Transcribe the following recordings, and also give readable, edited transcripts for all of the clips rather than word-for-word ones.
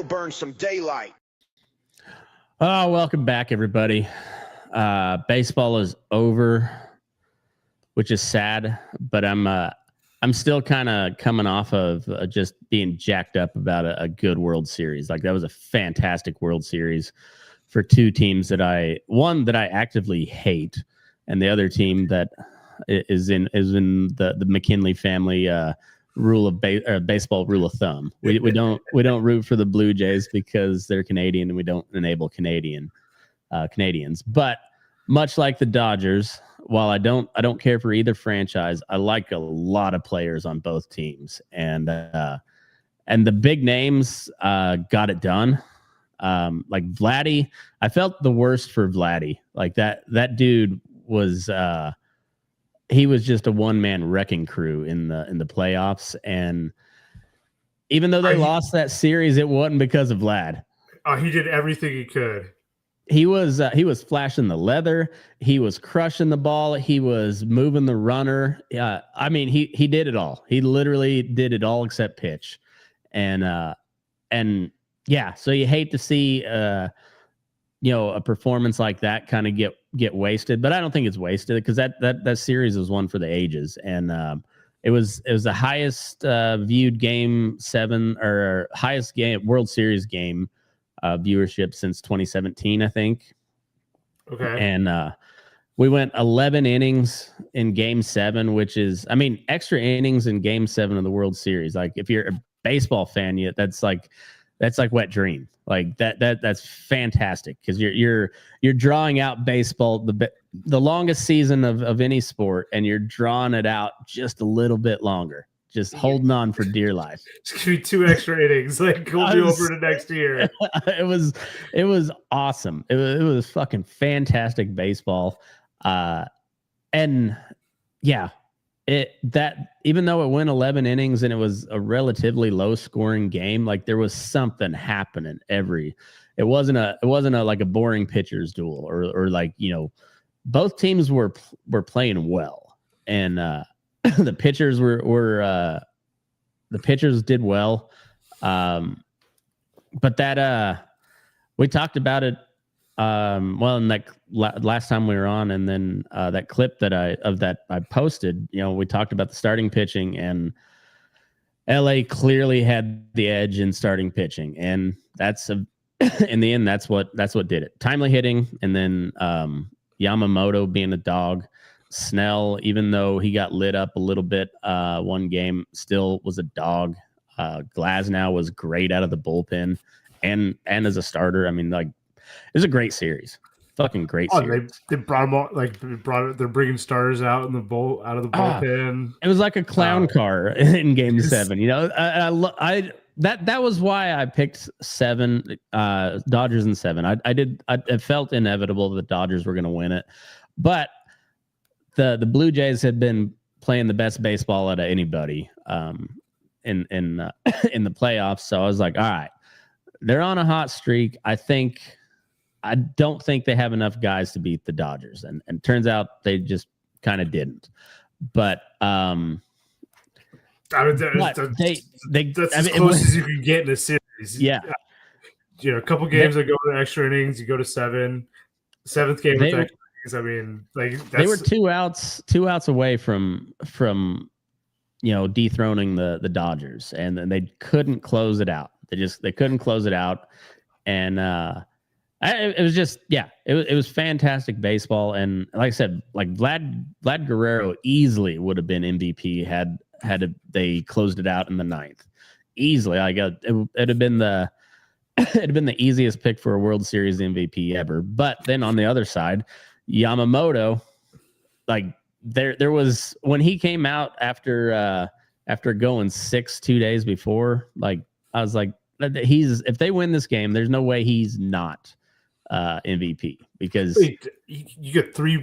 burn some daylight. Oh, welcome back, everybody. Baseball is over, which is sad, but I'm still kind of coming off of just being jacked up about a good World Series. Like, that was a fantastic World Series for two teams that one that I actively hate, and the other team that is in the McKinley family rule of baseball rule of thumb. We don't root for the Blue Jays because they're Canadian, and we don't enable Canadians. But much like the Dodgers, while I don't care for either franchise, I like a lot of players on both teams, and the big names got it done. Like Vladdy, I felt the worst for Vladdy. Like that dude was he was just a one-man wrecking crew in the playoffs, and even though they lost that series, it wasn't because of Vlad. He did everything he could. He was flashing the leather. He was crushing the ball. He was moving the runner. I mean, he did it all. He literally did it all except pitch, and yeah. So you hate to see a performance like that kind of get wasted, but I don't think it's wasted because that series was one for the ages, and it was the highest viewed Game 7 or highest game World Series game viewership since 2017, I think. Okay. And we went 11 innings in Game 7, which is, I mean, extra innings in Game 7 of the World Series. Like, if you're a baseball fan, that's like wet dream. Like that's fantastic because you're drawing out baseball, the longest season of any sport, and you're drawing it out just a little bit longer, just holding on for dear life. It's gonna be 2 extra innings. Like, we'll be over to next year. It was awesome. It was fucking fantastic baseball. And yeah, even though it went 11 innings and it was a relatively low scoring game, like, there was something happening it wasn't a like a boring pitcher's duel or like, both teams were playing well, and the pitchers the pitchers did well. But that we talked about it in that last time we were on, and then that clip that I posted, we talked about the starting pitching, and LA clearly had the edge in starting pitching, and in the end, that's what did it. Timely hitting, and then Yamamoto being a dog. Snell, even though he got lit up a little bit one game, still was a dog. Glasnow was great out of the bullpen and as a starter. I mean, like, it was a great series. Fucking great series. They brought them all, like, they're bringing starters out of the bullpen. It was like a clown car in Game 7. That was why I picked 7, Dodgers in 7. I felt inevitable that the Dodgers were going to win it, but the Blue Jays had been playing the best baseball out of anybody in the playoffs. So I was like, all right, they're on a hot streak. I don't think they have enough guys to beat the Dodgers, and turns out they just kind of didn't. But that's as close as you can get in a series. Yeah. A couple games that go to extra innings, you go to 7. 7th game with extra innings. I mean, like, they were 2 outs away from dethroning the Dodgers, and then they couldn't close it out. They couldn't close it out, and it was just, it was fantastic baseball. And like I said, like, Vlad Guerrero easily would have been MVP had they closed it out in the 9th. Easily, it'd have been the easiest pick for a World Series MVP ever. But then on the other side, Yamamoto, like, there was, when he came out after going 6 2 days before, like, I was like, if they win this game, there's no way he's not MVP, because you get three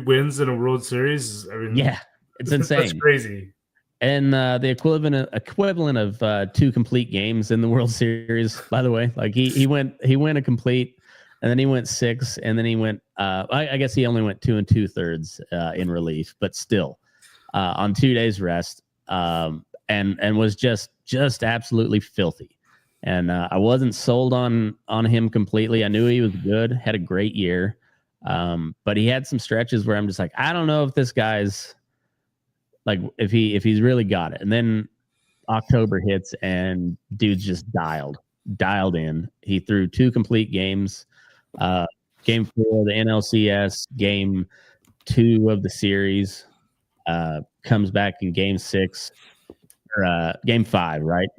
wins in a World Series. I mean, yeah, it's insane. That's crazy. And the equivalent of 2 complete games in the World Series, by the way. Like, he went a complete, and then he went 6, and then he went I guess he only went 2 2/3 in relief, but still on 2 days rest, and was just absolutely filthy. and I wasn't sold on him completely. I knew he was good, had a great year, but he had some stretches where I'm just like, I don't know if this guy's like if he's really got it. And then October hits and dude's just dialed in. He threw 2 complete games. Game 4 of the NLCS, game 2 of the series, comes back in game 6 or game 5, right?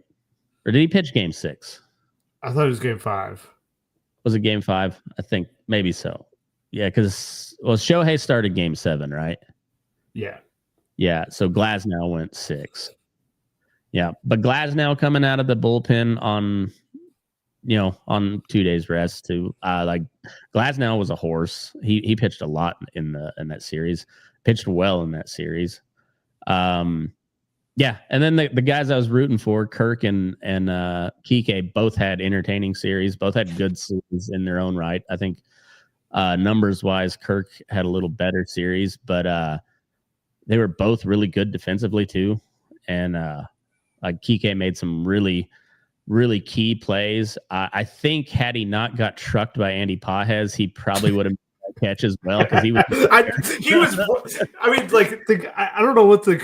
Or did he pitch game 6? I thought it was game 5. Was it game 5? I think maybe so. Yeah, because Shohei started game 7, right? Yeah. Yeah, so Glasnow went 6. Yeah, but Glasnow coming out of the bullpen on 2 days rest too. Like Glasnow was a horse. He pitched a lot in that series. Pitched well in that series. Yeah, and then the guys I was rooting for, Kirk and Kike, both had entertaining series. Both had good series in their own right. I think numbers wise, Kirk had a little better series, but they were both really good defensively too. And like Kike made some really, really key plays. I think had he not got trucked by Andy Pages, he probably would have made that catch as well because he was. I mean, like I don't know what the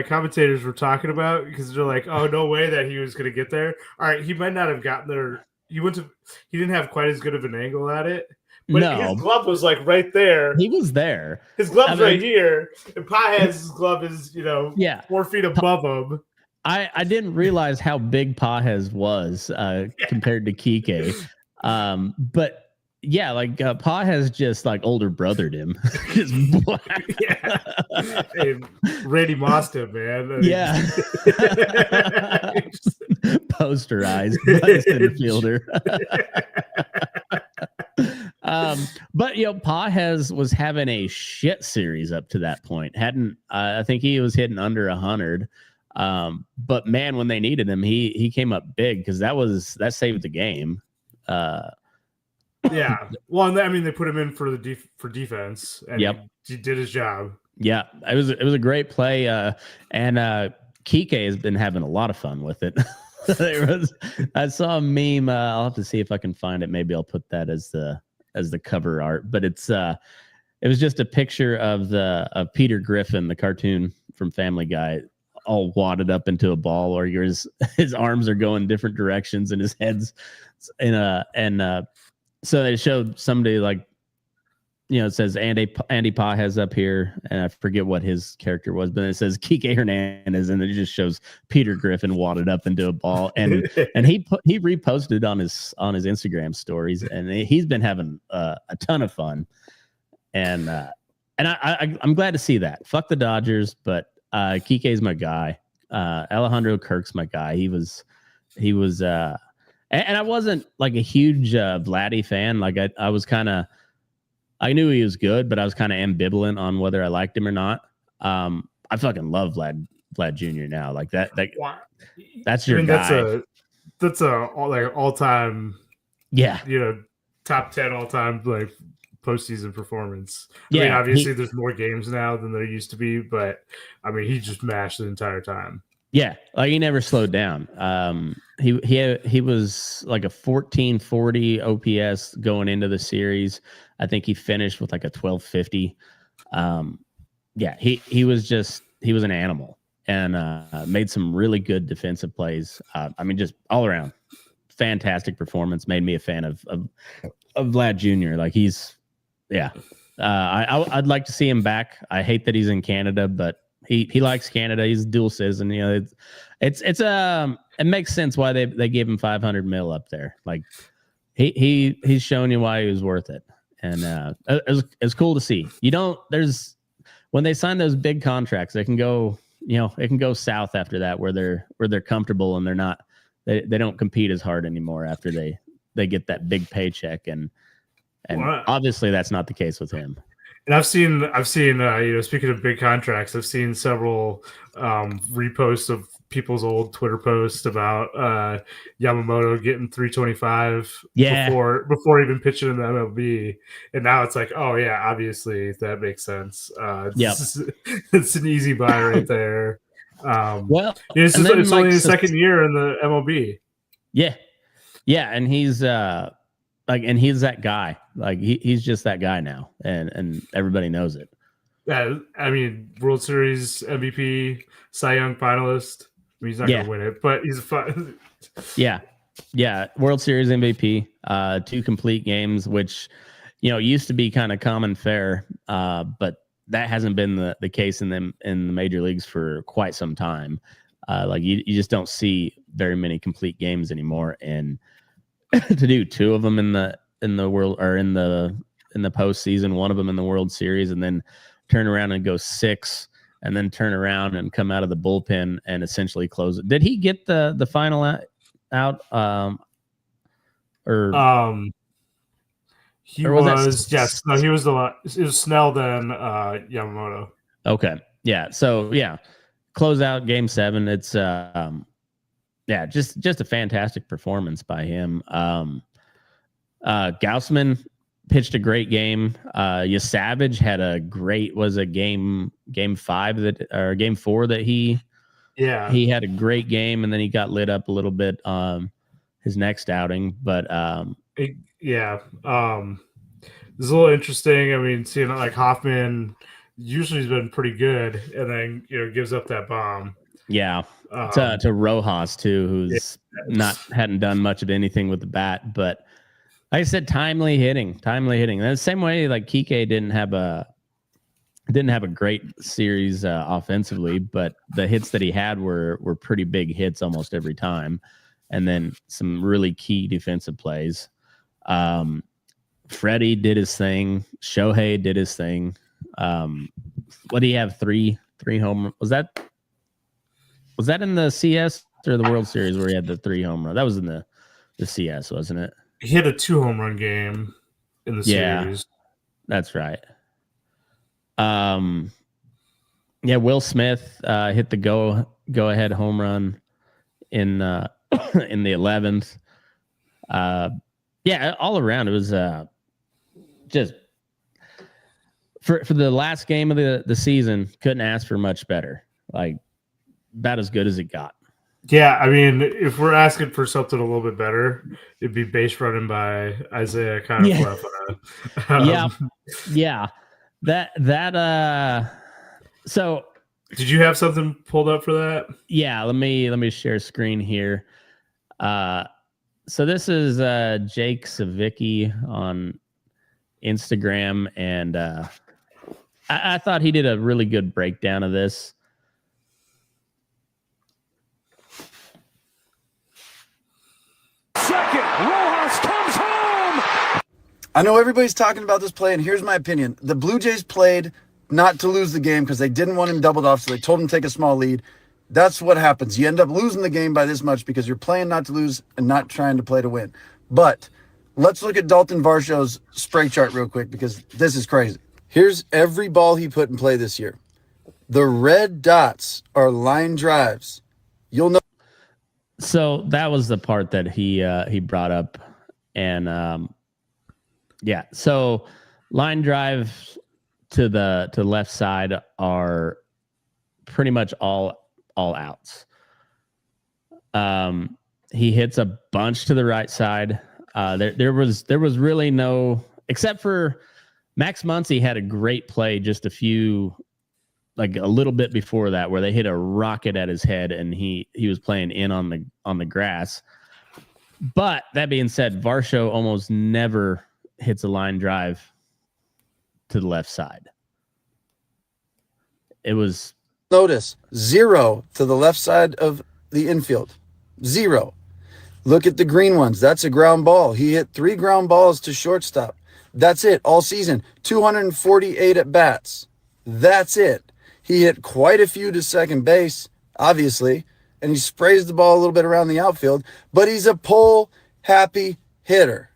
commentators were talking about because they're like, "Oh, no way that he was going to get there." All right, he might not have gotten there. He didn't have quite as good of an angle at it. But his glove was like right there. He was there. His glove's right here, and Pages' glove is 4 feet above him. I didn't realize how big Pages was compared to Kike. But yeah, like Pages just like older brothered him. Hey, Randy Mossed him, man. I mean, yeah. Posterized by the center fielder. But Pages was having a shit series up to that point. I think he was hitting under 100. But man, when they needed him, he came up big because that saved the game. Yeah. Well, I mean, they put him in for defense, and he did his job. Yeah, it was a great play, and Kike has been having a lot of fun with it. I saw a meme. I'll have to see if I can find it. Maybe I'll put that as the cover art. But it was just a picture of Peter Griffin, the cartoon from Family Guy, all wadded up into a ball, or his arms are going different directions and his head's so they showed somebody like, it says Andy Pages up here, and I forget what his character was, but it says Kike Hernandez, and it just shows Peter Griffin wadded up into a ball, and he reposted on his Instagram stories, and he's been having a ton of fun, and I'm glad to see that. Fuck the Dodgers, but Kike's my guy. Alejandro Kirk's my guy. He was. And I wasn't like a huge Vladdy fan. Like I was kind of, I knew he was good, but I was kind of ambivalent on whether I liked him or not. I fucking love Vlad Jr. now. Like that's your guy. That's a like all time. Yeah. Top 10 all time like postseason performance. I Yeah. mean, obviously there's more games now than there used to be, but I mean, he just mashed the entire time. Yeah, like he never slowed down. He was like a 1440 OPS going into the series. I think he finished with like a 1250. Yeah, he was an animal and made some really good defensive plays. I mean, just all around fantastic performance. Made me a fan of Vlad Jr. Like I'd like to see him back. I hate that he's in Canada, but he likes Canada. He's dual citizen. It makes sense why they gave him $500 million up there. Like he's showing you why he was worth it, and it's cool to see. When they sign those big contracts, they can go it can go south after that where they're comfortable and they don't compete as hard anymore after they get that big paycheck, and obviously that's not the case with him. And I've seen, speaking of big contracts, I've seen several reposts of people's old Twitter posts about Yamamoto getting 325 before even pitching in the MLB, and now it's like, oh yeah, obviously that makes sense. It's an easy buy right there. It's only the second year in the MLB. Yeah, Yeah, and he's and he's that guy. Like he's just that guy now, and everybody knows it. Yeah, I mean, World Series MVP, Cy Young finalist. I mean, he's not going to win it, but he's fun. Yeah. World Series MVP, 2 complete games, which used to be kind of common fare, but that hasn't been the case in the major leagues for quite some time. Like you just don't see very many complete games anymore, and to do 2 of them in the world or in the postseason, 1 of them in the World Series, and then turn around and go 6, and then turn around and come out of the bullpen and essentially close it. Did he get the final out? He was he was it was Snell then Yamamoto. Okay, yeah. So yeah, close out Game 7. It's just a fantastic performance by him. Gaussman pitched a great game. Savage had a great game 5 or Game 4 that he had a great game, and then he got lit up a little bit his next outing. But it's a little interesting. I mean, seeing like Hoffman usually has been pretty good, and then gives up that bomb. Yeah, to Rojas too, who's hadn't done much of anything with the bat, but like I said, timely hitting. And the same way, like Kike didn't have a great series offensively, but the hits that he had were pretty big hits almost every time, and then some really key defensive plays. Freddie did his thing. Shohei did his thing. What do you have? Three home? Was that in the CS or the World Series where he had the 3 home run? That was in the CS, wasn't it? He had a 2 home run game in the series. That's right. Will Smith hit the go ahead home run in the 11th. All around it was just for the last game of the season, couldn't ask for much better. Like about as good as it got. Yeah, I mean, if we're asking for something a little bit better, it'd be base running by Isaiah Kiner-Falefa. So did you have something pulled up for that? Yeah, let me share screen here. So this is Jake Savicki on Instagram, and I thought he did a really good breakdown of this. Rojas comes home. I know everybody's talking about this play, and here's my opinion. The Blue Jays played not to lose the game because they didn't want him doubled off, so they told him to take a small lead. That's what happens. You end up losing the game by this much because you're playing not to lose and not trying to play to win. But let's look at Dalton Varsho's spray chart real quick because this is crazy. Here's every ball he put in play this year. The red dots are line drives. You'll know. So that was the part that he brought up, and so line drive to the left side are pretty much all outs. He hits a bunch to the right side. There was really no, except for Max Muncy had a great play just a little bit before that, where they hit a rocket at his head and he was playing in on the grass. But that being said, Varsho almost never hits a line drive to the left side. It was notice 0 to the left side of the infield. 0. Look at the green ones. That's a ground ball. He hit 3 ground balls to shortstop. That's it all season. 248 at bats. That's it. He hit quite a few to second base, obviously, and he sprays the ball a little bit around the outfield, but he's a pull-happy hitter.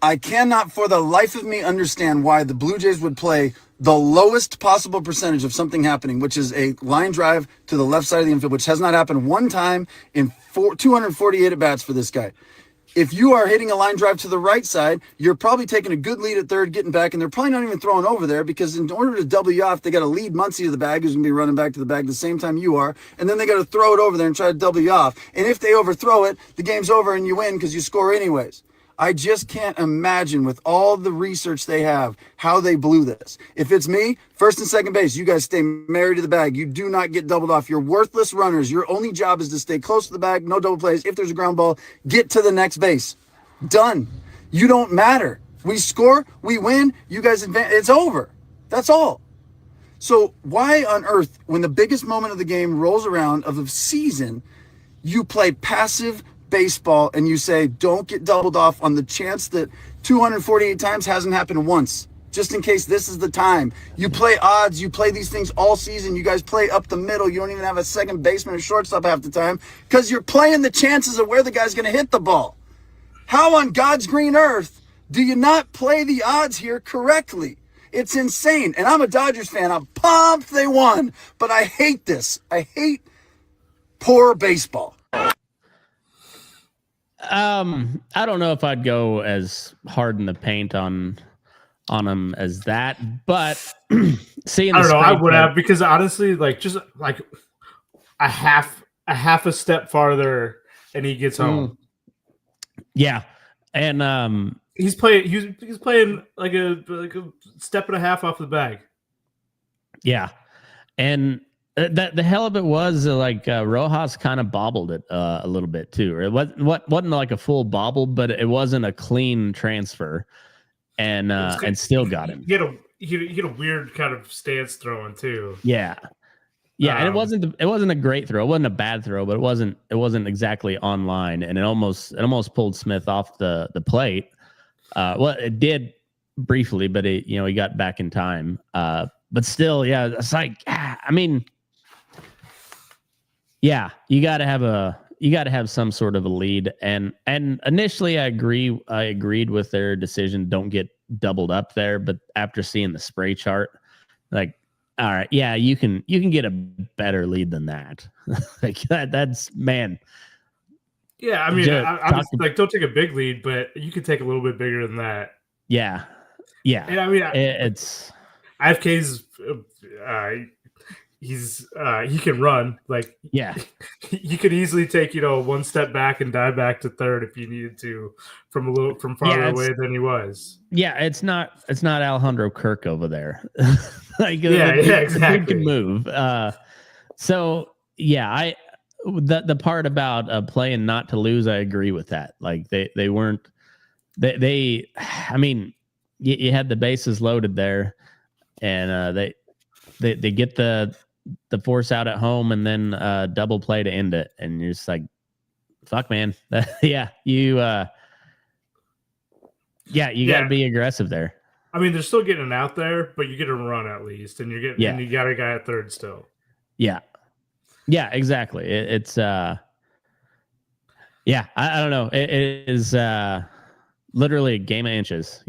I cannot for the life of me understand why the Blue Jays would play the lowest possible percentage of something happening, which is a line drive to the left side of the infield, which has not happened one time in 248 at-bats for this guy. If you are hitting a line drive to the right side, you're probably taking a good lead at third, getting back, and they're probably not even throwing over there because in order to double you off, they got to lead Muncie to the bag, who's going to be running back to the bag the same time you are, and then they got to throw it over there and try to double you off. And if they overthrow it, the game's over and you win because you score anyways. I just can't imagine with all the research they have how they blew this. If it's me, first and second base, you guys stay married to the bag. You do not get doubled off. You're worthless runners. Your only job is to stay close to the bag, no double plays. If there's a ground ball, get to the next base. Done. You don't matter. We score, we win, you guys advance. It's over. That's all. So why on earth, when the biggest moment of the game rolls around of the season, you play passive baseball and you say, don't get doubled off on the chance that 248 times hasn't happened once, just in case this is the time. You play odds, you play these things all season. You guys play up the middle. You don't even have a second baseman or shortstop half the time because you're playing the chances of where the guy's going to hit the ball. How on God's green earth do you not play the odds here correctly? It's insane. And I'm a Dodgers fan. I'm pumped they won, but I hate this. I hate poor baseball. I don't know if I'd go as hard in the paint on them as that, but seeing I don't know. I would have, because honestly, like just like a half a step farther, and he gets home. Yeah, and he's playing like a step and a half off the bag. Yeah, and the hell of it was Rojas kind of bobbled it a little bit too. Or it wasn't like a full bobble, but it wasn't a clean transfer, and still got him. He had a weird kind of stance throwing too. Yeah, and it wasn't a great throw. It wasn't a bad throw, but it wasn't exactly on line, and it almost pulled Smith off the plate. Well, it did briefly, but he got back in time. But still, yeah, it's like, I mean. Yeah, you got to have some sort of a lead, and initially I agreed with their decision. Don't get doubled up there, but after seeing the spray chart, like, all right, yeah, you can get a better lead than that. Like that's man. Yeah, I mean, I'm like, don't take a big lead, but you can take a little bit bigger than that. Yeah. And I mean, it's IFK's. He can run, like, yeah, he could easily take one step back and dive back to third if you needed to from farther away than he was. Yeah, it's not Alejandro Kirk over there. Like, exactly. He can move. So yeah, the part about playing not to lose, I agree with that. Like they weren't. I mean, you had the bases loaded there, and they get the force out at home and then double play to end it, and you're just like, fuck, man. Yeah, you got to be aggressive there. I mean, they're still getting out there, but you get a run at least, and and you got a guy at third still. Yeah exactly. It's I don't know. It is literally a game of inches.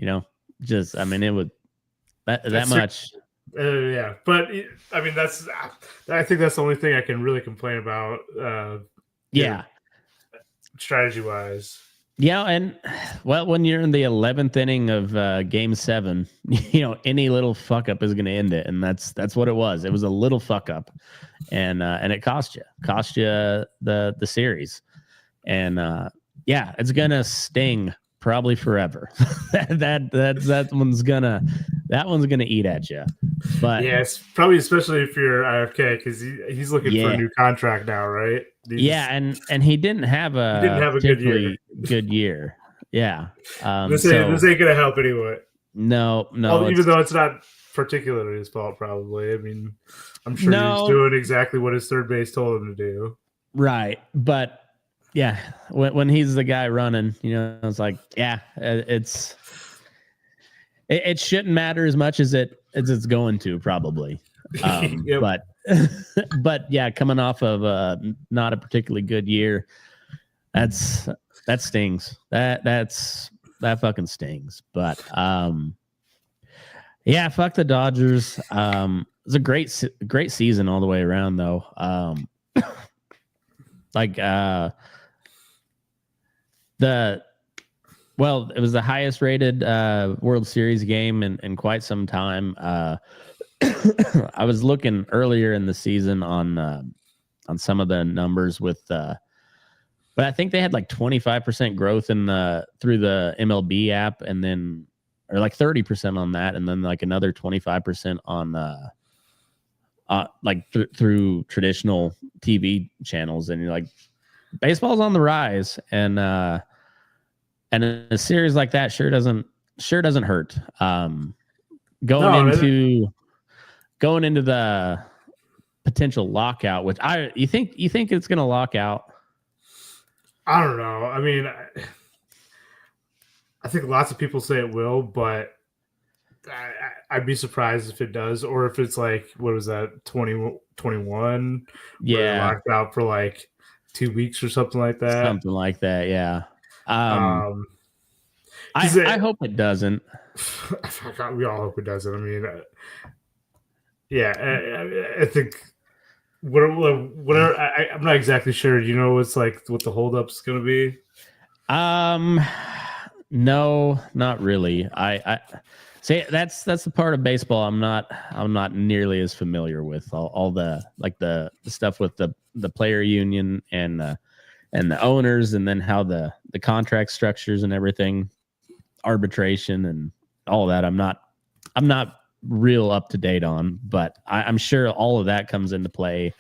Just, I mean, it would that much. Yeah, but I mean, I think that's the only thing I can really complain about. Strategy wise. Yeah, and well, when you're in the 11th inning of Game 7, any little fuck up is going to end it, and that's what it was. It was a little fuck up, and it cost you the series, and it's gonna sting probably forever. that one's gonna eat at you. But yeah, it's probably, especially if you're IFK, because he's looking for a new contract now, right? And he didn't have a good year. Yeah, this ain't gonna help anyway. No. Even though it's not particularly his fault, probably. I mean, I'm sure he's doing exactly what his third base told him to do. Right, but yeah, when he's the guy running, it's like, it shouldn't matter as much as it's going to, probably. Yep. But yeah, coming off of not a particularly good year, that stings. That fucking stings. But fuck the Dodgers. It was a great season all the way around, though. Well, it was the highest rated World Series game in quite some time. I was looking earlier in the season on some of the numbers with, but I think they had like 25% growth through the MLB app, and then or like 30% on that, and then like another 25% on through traditional TV channels. And you're like, baseball's on the rise, and a series like that sure doesn't hurt. Going into the potential lockout, which you think it's going to lock out? I don't know. I mean, I think lots of people say it will, but I'd be surprised if it does, or if it's like, what was that, 2021? Yeah, locked out for like 2 weeks or something like that. Something like that, yeah. I hope it doesn't. We all hope it doesn't. I mean, I think whatever. I'm not exactly sure. You know, what's like what the holdup's going to be? No, not really. I say that's the part of baseball I'm not nearly as familiar with. All the like the stuff with the player union and the owners, and then how the contract structures and everything, arbitration and all that. I'm not real up to date on, but I'm sure all of that comes into play.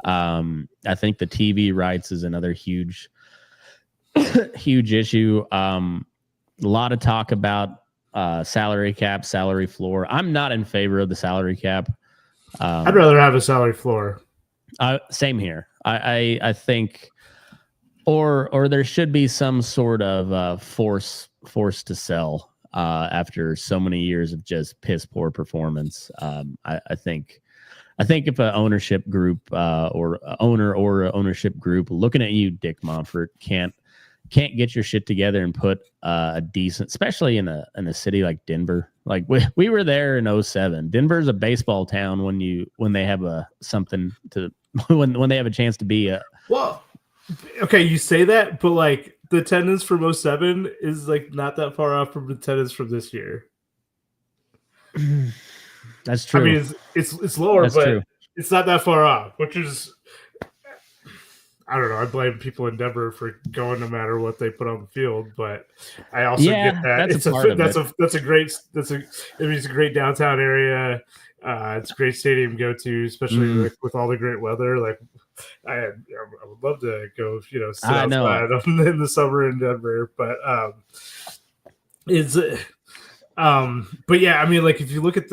I think the TV rights is another huge issue. A lot of talk about salary cap, salary floor. I'm not in favor of the salary cap. I'd rather have a salary floor. Same here. I think, or there should be some sort of force to sell after so many years of just piss poor performance. I think if an ownership group or owner or a ownership group looking at you, Dick Monfort, can't get your shit together and put a decent, especially in a city like Denver. Like we were there in 2007. Denver's a baseball town when they have something to when they have a chance to be well, okay, you say that, but like the attendance from 2007 is like not that far off from the attendance from this year. That's true. I mean, it's lower, that's but true. It's not that far off, which is, I don't know. I blame people in Denver for going no matter what they put on the field, but I also get that it's a great downtown area. It's a great stadium to go to, especially with all the great weather. Like I would love to go, sit outside in the summer in Denver, but but yeah, I mean, like if you look at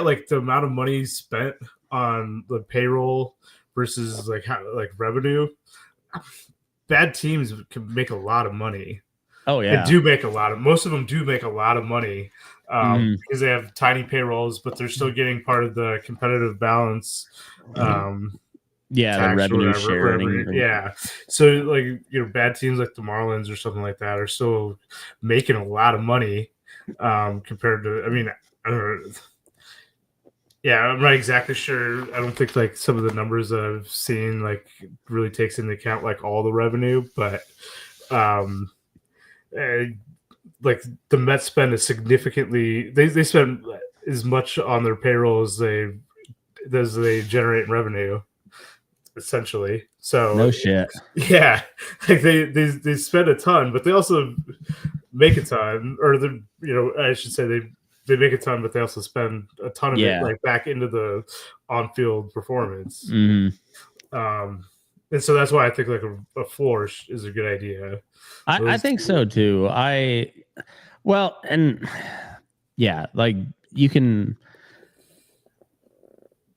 like the amount of money spent on the payroll versus like revenue, bad teams can make a lot of money. Oh yeah, most of them do make a lot of money because they have tiny payrolls, but they're still getting part of the competitive balance. The revenue sharing. Yeah. So like, bad teams like the Marlins or something like that are still making a lot of money compared to, I mean, I don't know. Yeah, I'm not exactly sure. I don't think like some of the numbers that I've seen like really takes into account like all the revenue, but like the Mets spend they spend as much on their payroll as they generate in revenue, essentially. So no shit. Yeah, like they spend a ton, but they also make a ton, or I should say they make a ton, but they also spend a ton of it like back into the on-field performance. Mm-hmm. And so that's why I think like a floor is a good idea. I think so too. Like you can.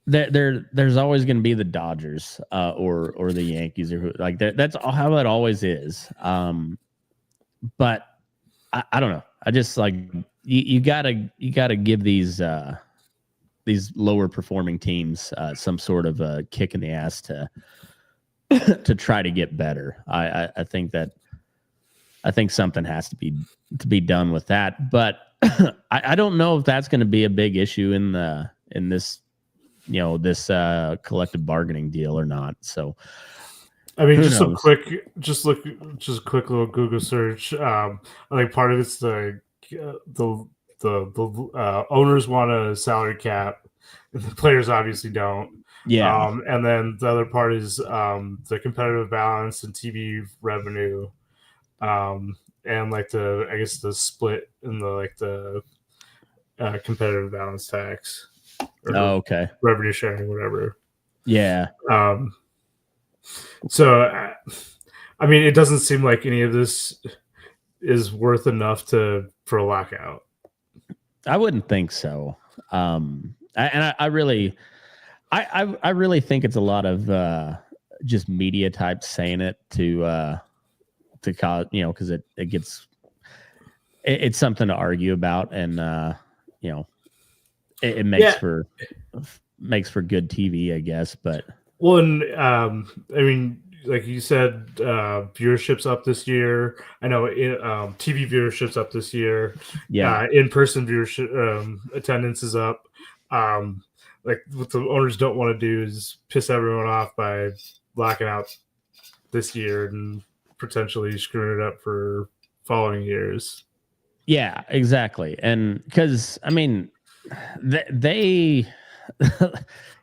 There's always going to be the Dodgers or the Yankees or like that. That's how it always is. But I don't know. I just like you gotta give these lower performing teams some sort of a kick in the ass to try to get better. I think something has to be done with that. But I don't know if that's going to be a big issue in this this collective bargaining deal or not. So I mean, Who just knows? just a quick little Google search. I think part of it's the owners want a salary cap, and the players obviously don't. Yeah. And then the other part is the competitive balance and TV revenue, and like the split in the competitive balance tax or Oh, okay. revenue sharing, whatever. Yeah. So, I mean, it doesn't seem like any of this is worth enough for a lockout. I wouldn't think so. I really, I really think it's a lot of just media types saying it to cause, because it gets, it's something to argue about, and it makes for good TV, I guess. But well, and I mean, like you said, viewership's up this year. I know TV viewership's up this year. yeah, In-person viewership attendance is up. Like what the owners don't want to do is piss everyone off by locking out this year and potentially screwing it up for following years. yeah, exactly. And because I mean, they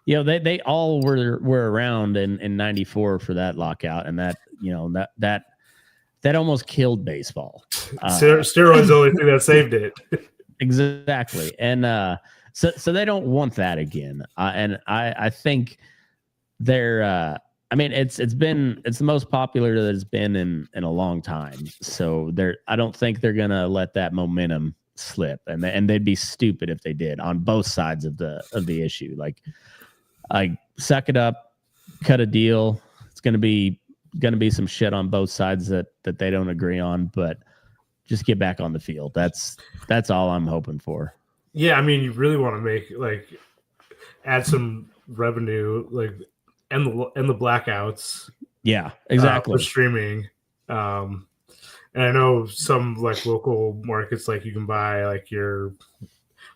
they all were around in 94 for that lockout, and that almost killed baseball. Steroids the only thing that saved it. Exactly. And so they don't want that again. And I think they're I mean, it's the most popular that it's been in a long time. So I don't think they're gonna let that momentum slip, and they'd be stupid if they did on both sides of the issue. Like, suck it up, cut a deal. It's gonna be some shit on both sides that they don't agree on, but just get back on the field. That's all I'm hoping for. Yeah, I mean, you really want to make add some revenue, and the blackouts. Yeah, exactly. For streaming. And I know some local markets, you can buy here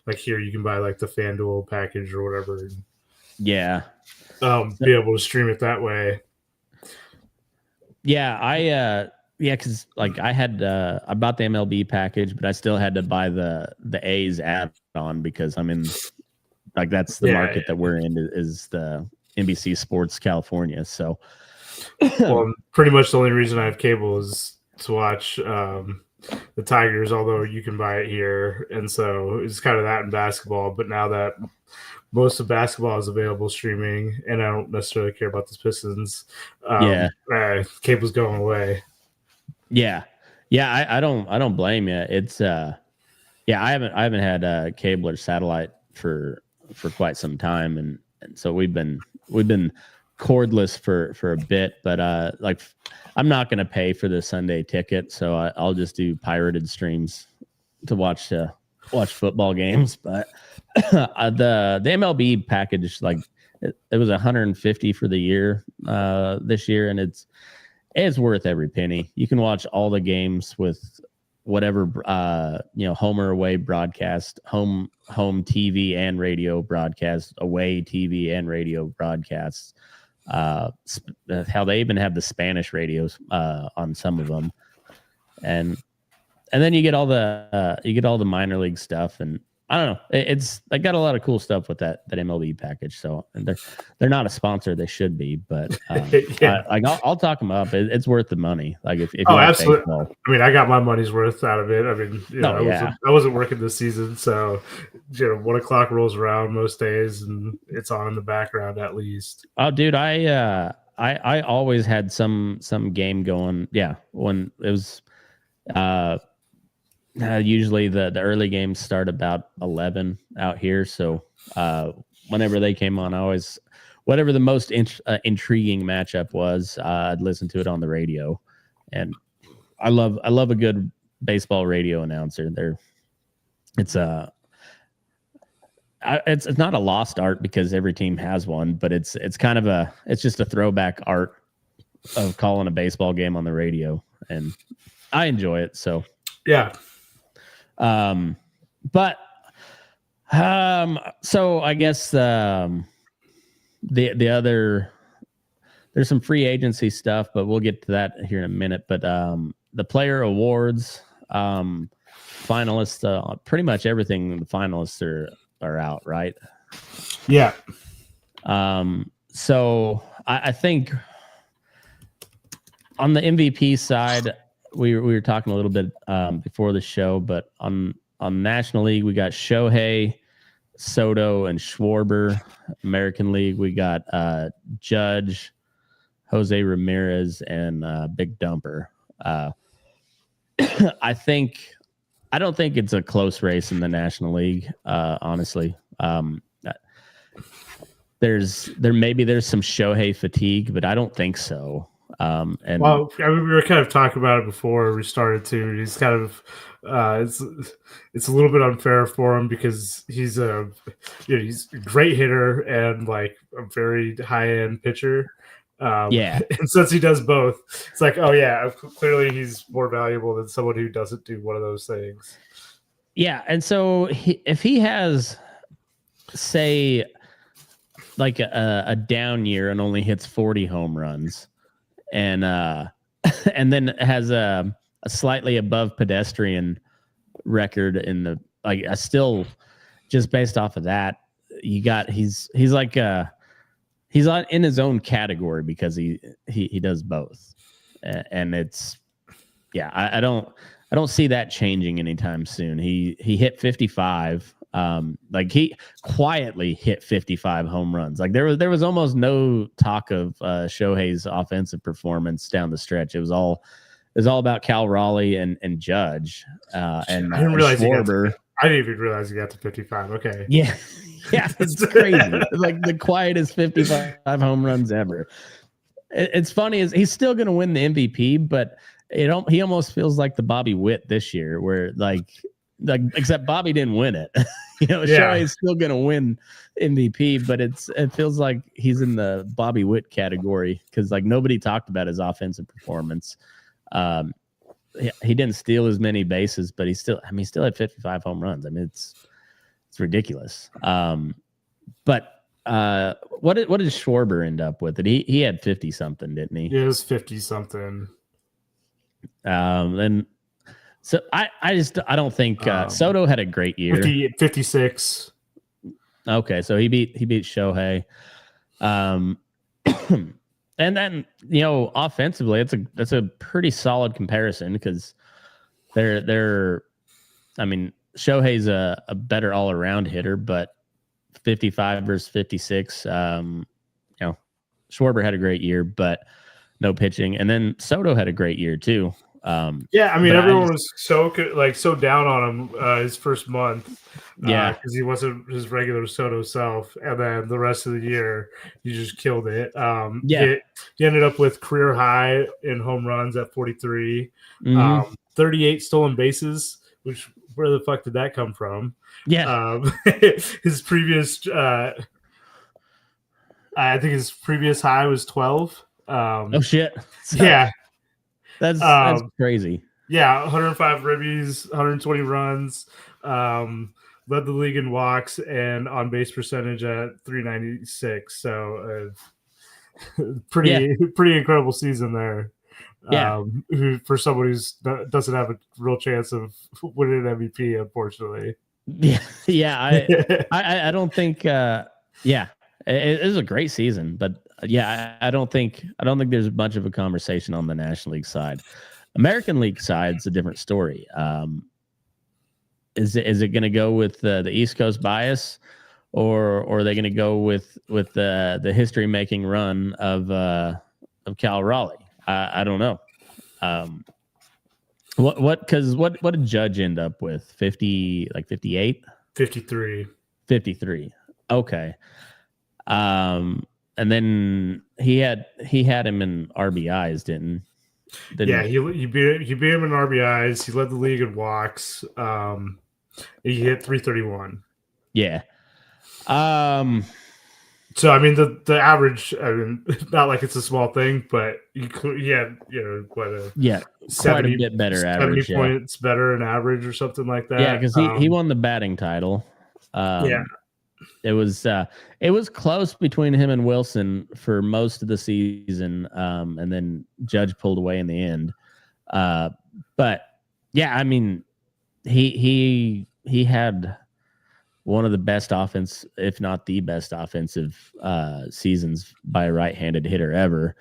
you can buy the FanDuel package or whatever. Yeah. Be able to stream it that way. Yeah, because I bought the MLB package, but I still had to buy the A's add-on because I'm in that's the market that we're in is the NBC Sports California. So, well, pretty much the only reason I have cable is to watch the Tigers, although you can buy it here, and so it's kind of that in basketball. But now that most of basketball is available streaming, and I don't necessarily care about the Pistons, cable's going away. Yeah, I don't blame you. It's I haven't had cable or satellite for quite some time, and so we've been cordless for a bit, but I'm not going to pay for the Sunday ticket, so I'll just do pirated streams to watch football games. But the MLB package, it was $150 for the year this year, and it's worth every penny. You can watch all the games with whatever home or away broadcast, home TV and radio broadcast, away TV and radio broadcasts. How they even have the Spanish radios on some of them, and then you get all the minor league stuff, and I don't know. They got a lot of cool stuff with that MLB package. So, and they're not a sponsor. They should be, but yeah. I'll talk them up. It's worth the money. If you like absolutely. Baseball. I mean, I got my money's worth out of it. I mean, I wasn't working this season, so 1 o'clock rolls around most days, and it's on in the background at least. Oh, dude, I always had some game going. Yeah, when it was. Usually the early games start about 11 out here. So whenever they came on, whatever the most intriguing matchup was, I'd listen to it on the radio. And I love a good baseball radio announcer. It's not a lost art because every team has one, but it's just a throwback art of calling a baseball game on the radio, and I enjoy it. So yeah. But so I guess the there's some free agency stuff, but we'll get to that here in a minute. But the player awards, finalists, pretty much everything the finalists are out, right? Yeah. So I think on the MVP side, we were talking a little bit before the show, but on National League, we got Shohei, Soto, and Schwarber. American League, we got Judge, Jose Ramirez, and Big Dumper. I don't think it's a close race in the National League, honestly. There's some Shohei fatigue, but I don't think so. And well, I mean, we were kind of talking about it before we started to. He's kind of it's a little bit unfair for him because he's he's a great hitter and like a very high end pitcher. Yeah, and since he does both, it's like, oh yeah, clearly he's more valuable than someone who doesn't do one of those things. Yeah, and so if he has, say, like a down year and only hits 40 home runs, and and then has a slightly above pedestrian record in the still just based off of that, he's like he's in his own category because he does both, and it's I don't see that changing anytime soon. He hit 55. He quietly hit 55 home runs. Like there was almost no talk of Shohei's offensive performance down the stretch. It was all about Cal Raleigh and Judge and I didn't realize Schwarber. I didn't even realize he got to 55. Okay. Yeah, it's crazy. Like the quietest 55 home runs ever. It's funny is he's still going to win the MVP, but he almost feels like the Bobby Witt this year, where like except Bobby didn't win it. Shohei's still going to win MVP, but it feels like he's in the Bobby Witt category because like nobody talked about his offensive performance. He didn't steal as many bases, but he still had 55 home runs. I mean, it's ridiculous. But what did Schwarber end up with? He had 50 something, didn't he? Yeah, it was 50 something. And so I don't think Soto had a great year. 56. Okay, so he beat Shohei. And then offensively, that's a pretty solid comparison because they're I mean, Shohei's a better all around hitter, but 55 versus 56. Schwarber had a great year, but no pitching, and then Soto had a great year too. Everyone was so down on him his first month. Because he wasn't his regular Soto self, and then the rest of the year he just killed it. He ended up with career high in home runs at 43, 38 stolen bases. Which where the fuck did that come from? Yeah, his previous, I think his previous high was 12. Oh shit! Yeah. That's crazy. Yeah, 105 ribbies, 120 runs, led the league in walks and on base percentage at 396. So pretty incredible season there. Yeah. For someone who doesn't have a real chance of winning an MVP, unfortunately. Yeah. I don't think. It was a great season, but. I don't think there's much of a conversation on the National League side. American League side's a different story. Is it going to go with the East Coast bias, or are they going to go with the history making run of Cal Raleigh? I don't know. What did Judge end up with? 50, like 58? 53. 53. Okay. And then he had him in RBIs, didn't he? He beat him in RBIs. He led the league in walks. He hit 331. Yeah. So I mean the average. I mean, not like it's a small thing, but he had quite a 70, quite a bit better 70 average. Points better in average or something like that. Yeah, because he won the batting title. It was close between him and Wilson for most of the season, and then Judge pulled away in the end. But yeah, I mean, he had one of the best offense, if not the best offensive seasons by a right-handed hitter ever.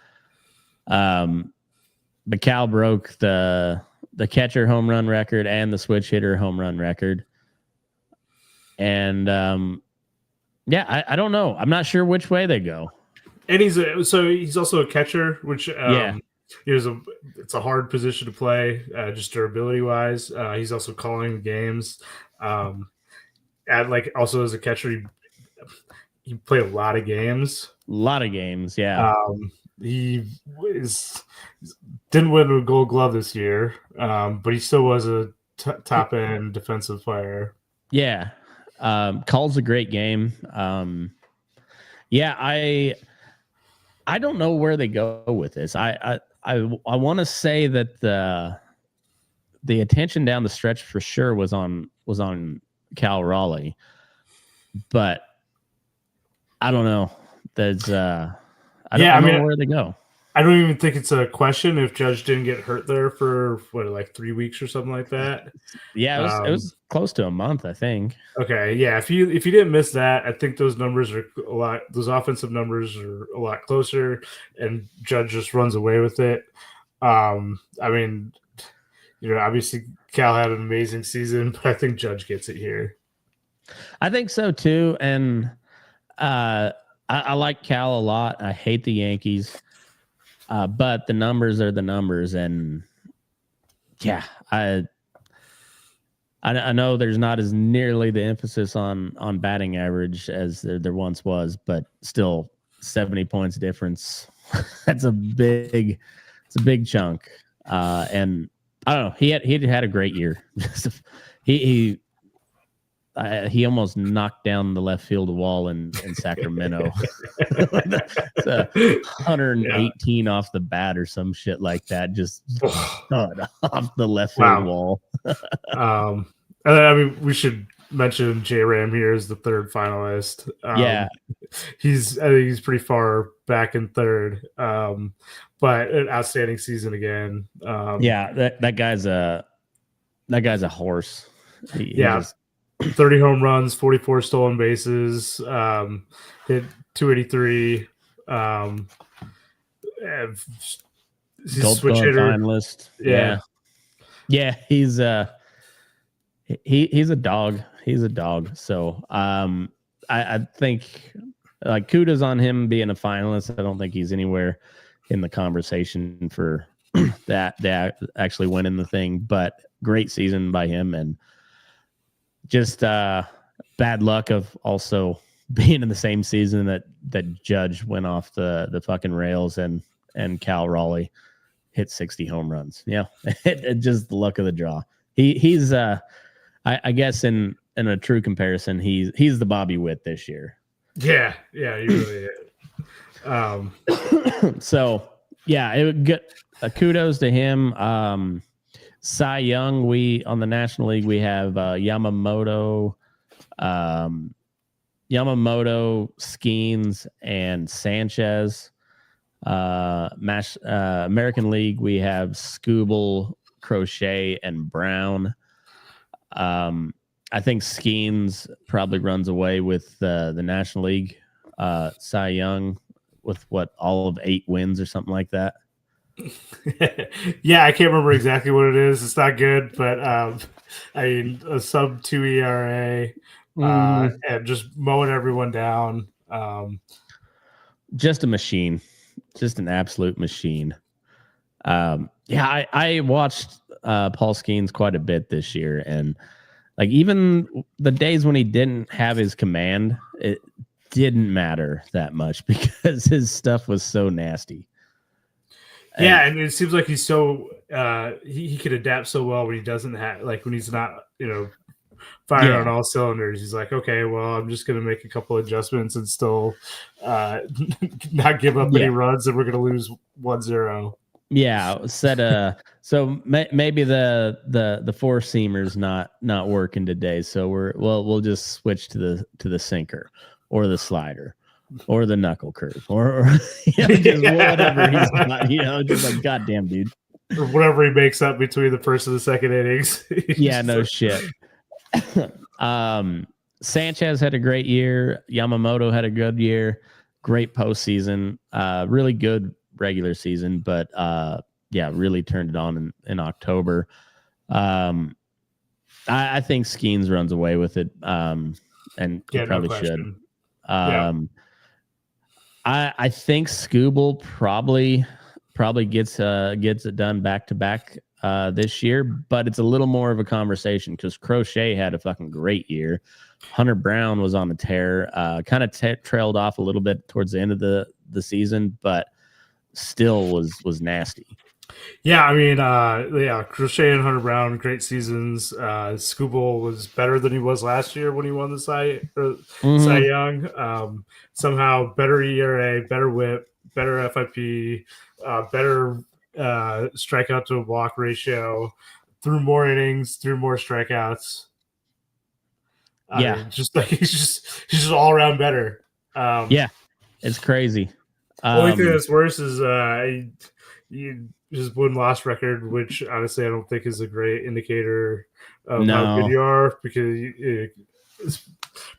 But Cal broke the catcher home run record and the switch hitter home run record. And yeah, I don't know. I'm not sure which way they go. And he's also a catcher, which it's a hard position to play, just durability wise. He's also calling games. Also as a catcher, he played a lot of games. Yeah. He didn't win a Gold Glove this year, but he still was a top end defensive player. Yeah. Calls a great game. Yeah, I don't know where they go with this. I want to say that the attention down the stretch for sure was on Cal Raleigh, but I don't know. There's I don't know where they go. I don't even think it's a question if Judge didn't get hurt there for 3 weeks or something like that. Yeah, it was close to a month, I think. Okay, yeah. If you didn't miss that, I think those numbers are those offensive numbers are a lot closer, and Judge just runs away with it. I mean, obviously Cal had an amazing season, but I think Judge gets it here. I think so too, and I like Cal a lot. I hate the Yankees. But the numbers are the numbers, and yeah, I know there's not as nearly the emphasis on batting average as there once was, but still 70 points difference. That's a big chunk. And I don't know. He had a great year. He almost knocked down the left field wall in Sacramento. It's 118 off the bat or some shit like that. Just off the left field wall. I mean, we should mention J Ram here as the third finalist. Yeah, I think he's pretty far back in third. But an outstanding season again. Yeah, that guy's a horse. He 30 home runs, 44 stolen bases, hit 283. Gold Glove finalist. Yeah. He's a dog. He's a dog. So I think kudos on him being a finalist. I don't think he's anywhere in the conversation for that actually winning the thing, but great season by him, and just bad luck of also being in the same season that Judge went off the fucking rails and Cal Raleigh hit 60 home runs. Yeah, it just the luck of the draw. He's I guess in a true comparison, he's the Bobby Witt this year. Yeah, he really is. So yeah, it would get kudos to him. Cy Young, on the National League, we have Yamamoto, Skeens, and Sanchez. American League, we have Skubal, Crochet, and Brown. I think Skeens probably runs away with the National League. Cy Young with all of 8 wins or something like that. Yeah, I can't remember exactly what it is. It's not good, but I mean, a sub 2 ERA, and just mowing everyone down. Just a machine, just an absolute machine. I watched Paul Skeens quite a bit this year, and even the days when he didn't have his command, it didn't matter that much because his stuff was so nasty. Yeah, and it seems like he's so he could adapt so well when he doesn't have when he's not firing on all cylinders. He's like, okay, well, I'm just gonna make a couple adjustments and still not give up any runs, and we're gonna lose 1-0. Yeah, so maybe the four seamer's not working today, so we'll just switch to the sinker or the slider or the knuckle curve or just whatever he's got, just like goddamn dude. Or whatever he makes up between the first and the second innings. Yeah, no shit. Sanchez had a great year. Yamamoto had a good year. Great postseason. Really good regular season, but really turned it on in October. I think Skeens runs away with it, and he probably should. I think Scooble probably gets it done back to back this year, but it's a little more of a conversation because Crochet had a fucking great year. Hunter Brown was on the tear, kind of trailed off a little bit towards the end of the season, but still was nasty. Yeah, I mean, Crochet and Hunter Brown, great seasons. Scooble was better than he was last year when he won the Cy Young. Somehow better ERA, better WHIP, better FIP, better strikeout to walk ratio, threw more innings, threw more strikeouts. I mean, just like he's just all around better. It's crazy. Only thing that's worse is his win-loss record, which honestly I don't think is a great indicator of how good you are, because it's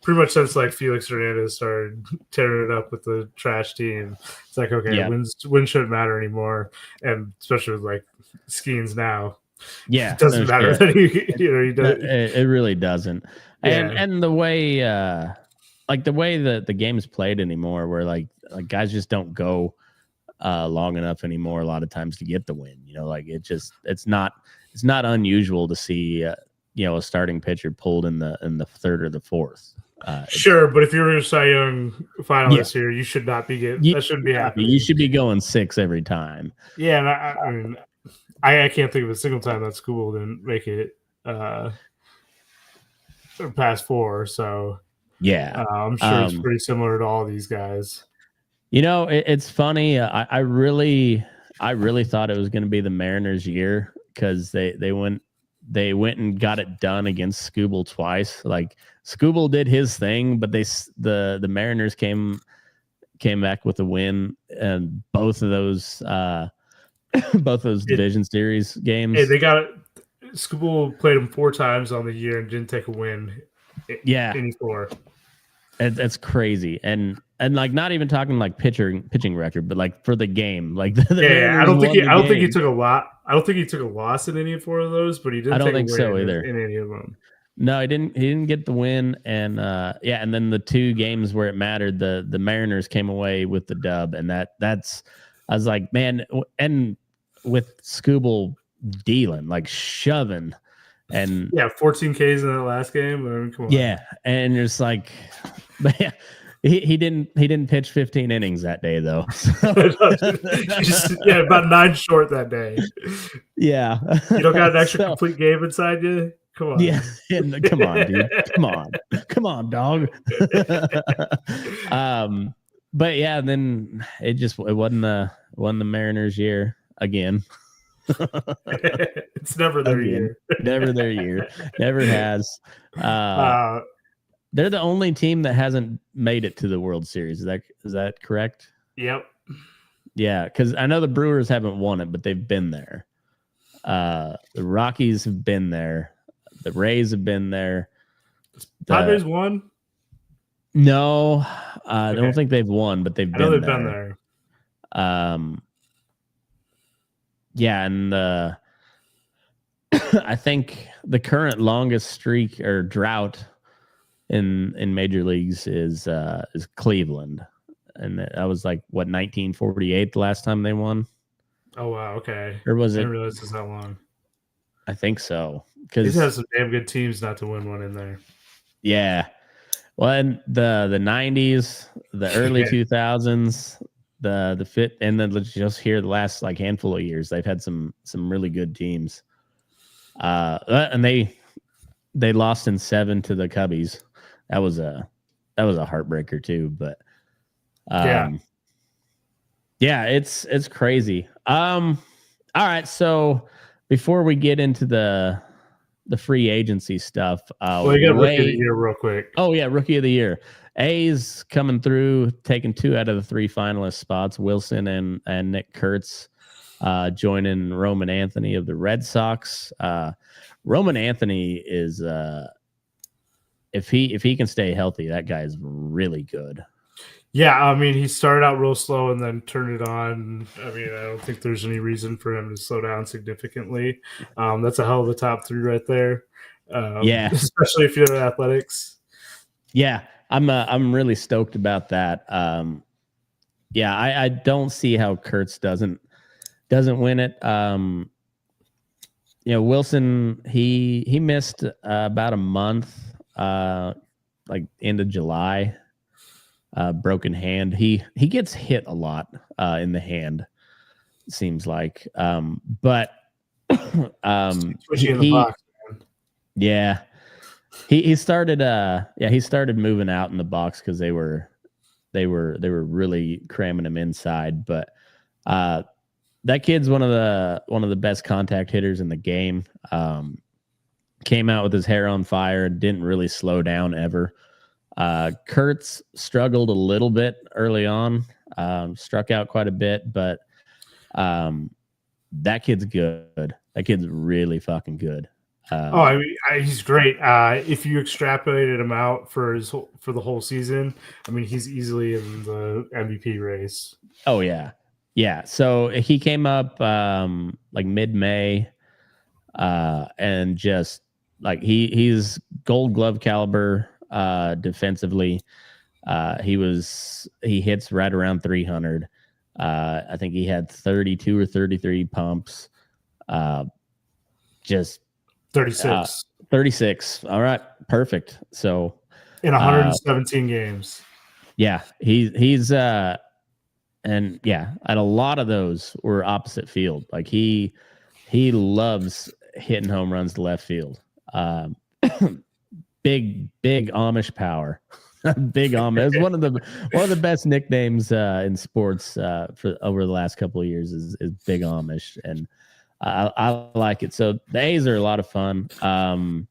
pretty much since like Felix Hernandez started tearing it up with the trash team. It's like, okay, wins shouldn't matter anymore, and especially with like Skeens now. Yeah, it doesn't matter that he does. It really doesn't. And the way the way that the game's played anymore, where like guys just don't go long enough anymore a lot of times to get the win. Like it's not unusual to see a starting pitcher pulled in the third or the fourth. Sure, but if you're a Cy Young finalist here, you should not be that shouldn't be happening. You should be going 6 every time. Yeah, and I mean, I can't think of a single time that School didn't make it past 4. So yeah, I'm sure it's pretty similar to all these guys. It's funny. I really thought it was going to be the Mariners' year because they went and got it done against Scooble twice. Like Scooble did his thing, but the Mariners came back with a win, and both of those division series games. Hey, they got it. Scooble played them 4 times on the year and didn't take a win. Any 4. That's crazy, and like not even talking like pitching record, but like for the game, like I don't think he took a lot. I don't think he took a loss in any 4 of those, but he didn't. I don't take think a win so either in any of them. No, he didn't get the win, and and then the 2 games where it mattered, the Mariners came away with the dub, and that's I was like, man, and with Scooble dealing like shoving. And 14 Ks in that last game. I mean, come on. Yeah, and just like, man, he didn't pitch 15 innings that day though. About 9 short that day. Yeah, you don't got an extra complete game inside you. Come on. Yeah, come on, dude. Come on, dog. But yeah, then it wasn't the Mariners' year again. It's never their year. Never their year. Never has. They're the only team that hasn't made it to the World Series. Is that correct? Yep. Yeah, because I know the Brewers haven't won it, but they've been there. The Rockies have been there. The Rays have been there. Padres won? No, I don't think they've won, but they've been there. Yeah, and I think the current longest streak or drought in major leagues is Cleveland, and that was like 1948 the last time they won. Oh wow, okay. Or was I didn't realize it's that long. I think so. Because these have some damn good teams not to win one in there. Yeah. Well, and the 90s, the early 2000s, the fit, and then let's just hear the last like handful of years, they've had some really good teams. And they lost in 7 to the Cubbies. That was a heartbreaker too. But yeah, it's crazy. All right, so before we get into the free agency stuff, well, you got rookie of the year real quick. Oh yeah, rookie of the year. A's coming through, taking 2 out of the 3 finalist spots. Wilson and Nick Kurtz joining Roman Anthony of the Red Sox. Roman Anthony is if he can stay healthy, that guy is really good. Yeah, I mean, he started out real slow and then turned it on. I mean, I don't think there's any reason for him to slow down significantly. That's a hell of a top 3 right there. Yeah, especially if you're in athletics. Yeah, I'm really stoked about that. Yeah, I don't see how Kurtz doesn't win it. Wilson he missed about a month, like end of July. Broken hand. He gets hit a lot in the hand. It seems like, but Especially in the box, man. Yeah, he started he started moving out in the box because they were really cramming him inside. But that kid's one of the best contact hitters in the game. Came out with his hair on fire, didn't really slow down ever. Kurtz struggled a little bit early on, struck out quite a bit, but that kid's good. That kid's really fucking good. I mean, he's great. If you extrapolated him out for the whole season, I mean, he's easily in the MVP race. Oh yeah, yeah. So he came up like mid-May, and just like he's Gold Glove caliber defensively. He hits right around 300. I think he had 32 or 33 pumps. Just 36. 36. All right. Perfect. So in 117 games. Yeah. He's and yeah, and a lot of those were opposite field. Like he loves hitting home runs to left field. Big Amish power. Big Amish. It's one of the best nicknames in sports for over the last couple of years is Big Amish, and I like it. So the A's are a lot of fun. On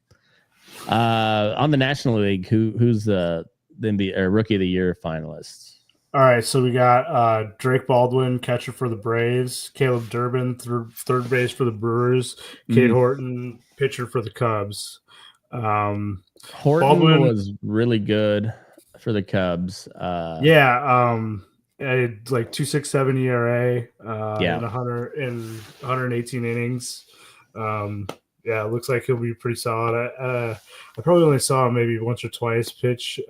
the National League, who's the Rookie of the Year finalists? All right, so we got Drake Baldwin, catcher for the Braves, Caleb Durbin, third base for the Brewers, Cade Horton, pitcher for the Cubs. Horton Baldwin was really good for the Cubs. Like 2.67 ERA, in 118 innings. It looks like he'll be pretty solid. I probably only saw him maybe once or twice pitch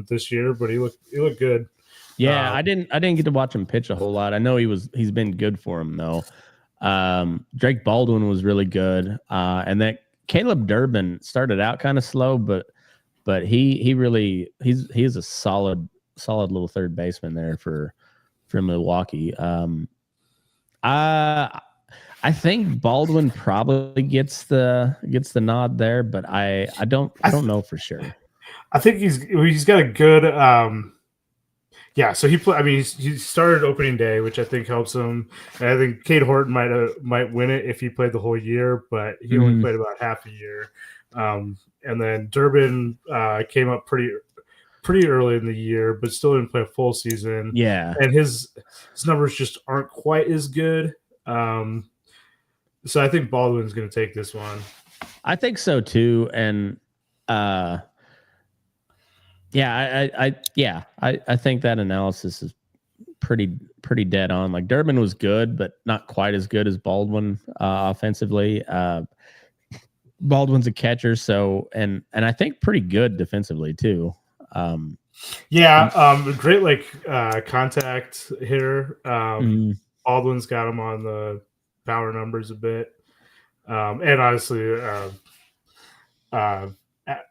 this year, but he looked good. Yeah, I didn't get to watch him pitch a whole lot. I know he's been good for him though. Drake Baldwin was really good, and that Caleb Durbin started out kind of slow, but he's a solid little third baseman there for Milwaukee. I think Baldwin probably gets the nod there, but I don't know for sure. I think he's got a good so he started opening day, which I think helps him. And I think Cade Horton might win it if he played the whole year, but he only played about half a year. And then Durbin came up pretty early in the year, but still didn't play a full season. Yeah, and his numbers just aren't quite as good. So I think Baldwin's going to take this one. I think so too, and I think that analysis is pretty dead on. Like Durbin was good, but not quite as good as Baldwin offensively. Baldwin's a catcher, so and I think pretty good defensively too. Great contact hitter. Baldwin's got him on the power numbers a bit, and honestly,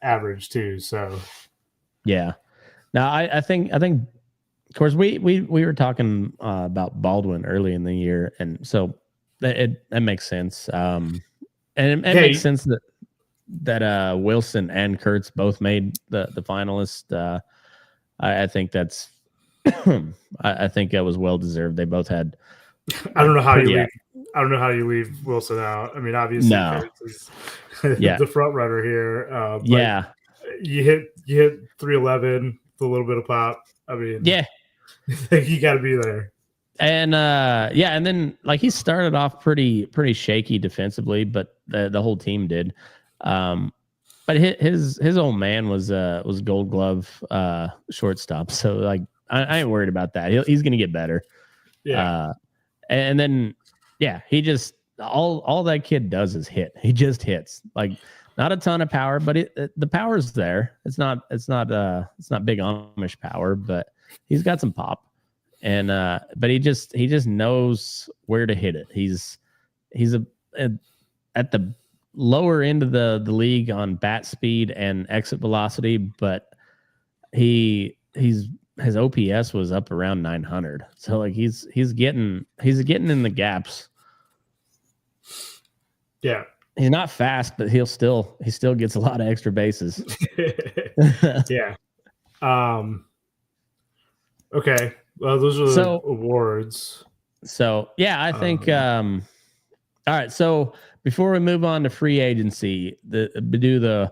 average too. So yeah. Now I think of course we were talking about Baldwin early in the year, and so that makes sense. And it makes sense that Wilson and Kurtz both made the finalists. I think that's I think that was well deserved. They both had I don't know how you I don't know how you leave Wilson out. I mean, obviously, No. Penix is Yeah. the front runner here. But Yeah. you hit 311 with a little bit of pop. I mean, Yeah. you got to be there. And and then like he started off pretty shaky defensively, but the whole team did. But his old man was Gold Glove shortstop, so like I ain't worried about that. He's gonna get better. Yeah. And then he just all that kid does is hit. He just hits, like not a ton of power, but the power's there. It's not big Amish power, but he's got some pop. And but he just knows where to hit it. He's at the lower end of the league on bat speed and exit velocity, but his OPS was up around 900. So like he's getting in the gaps. Yeah. He's not fast, but he still gets a lot of extra bases. Yeah. Okay. Well, those are the awards. So yeah, I think all right. So before we move on to free agency, do the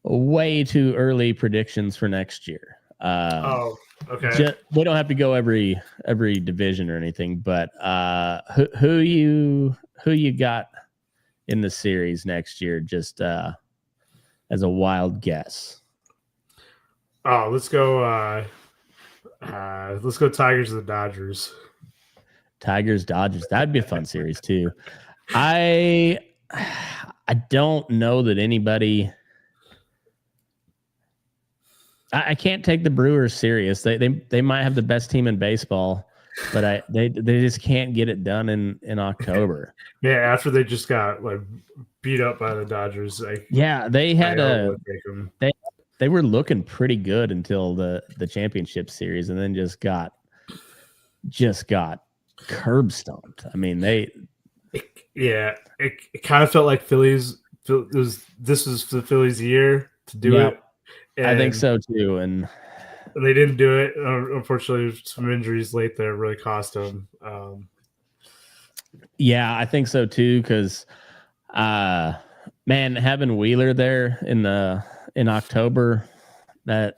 way too early predictions for next year. Okay. We don't have to go every division or anything, but who you got in the series next year, just as a wild guess? Oh, let's go Tigers and the Dodgers. Tigers, Dodgers. That'd be a fun series too. I don't know that anybody. I can't take the Brewers serious. They might have the best team in baseball, but they just can't get it done in October. Yeah, after they just got like beat up by the Dodgers. They had they were looking pretty good until the championship series, and then just got curb stomped. I mean, it kind of felt like Phillies. This was the Phillies' year to do it. And I think so too, and they didn't do it. Unfortunately, some injuries late there really cost them. I think so too, because having Wheeler there in October, I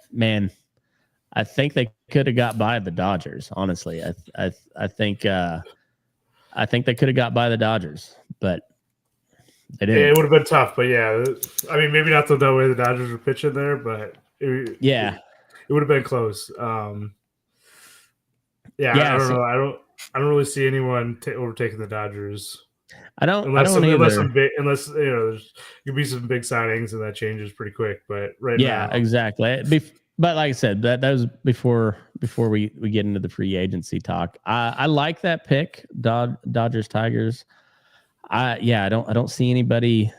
think they could have got by the Dodgers. Honestly, I think they could have got by the Dodgers, but they didn't. It would have been tough, but yeah, I mean, maybe not the way the Dodgers were pitching there, but it would have been close. I don't know. I don't really see anyone overtaking the Dodgers. I don't unless either. Unless there's could be some big signings and that changes pretty quick. But now, exactly. But like I said, that was before we get into the free agency talk. I like that pick, Dodgers Tigers. I don't see anybody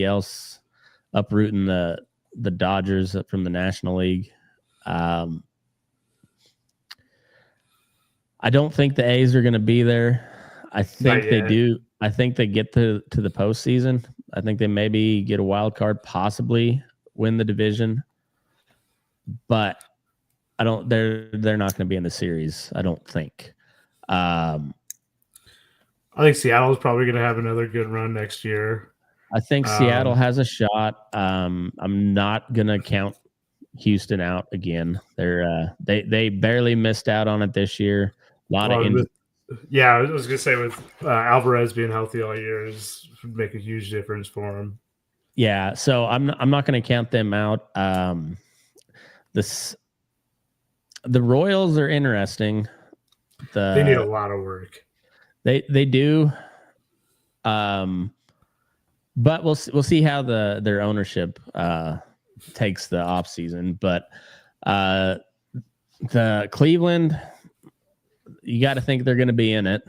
else uprooting the Dodgers from the National League. I don't think the A's are going to be there. I think they do. I think they get to the postseason. I think they maybe get a wild card, possibly win the division. But I don't. They're not going to be in the series. I don't think. I think Seattle's probably going to have another good run next year. I think Seattle has a shot. I'm not going to count Houston out again. They barely missed out on it this year. A lot of injuries. I was going to say with Alvarez being healthy all year would make a huge difference for him. Yeah, so I'm not going to count them out. The Royals are interesting. They need a lot of work. They do, but we'll see how their ownership takes the offseason. But the Cleveland, you got to think they're going to be in it.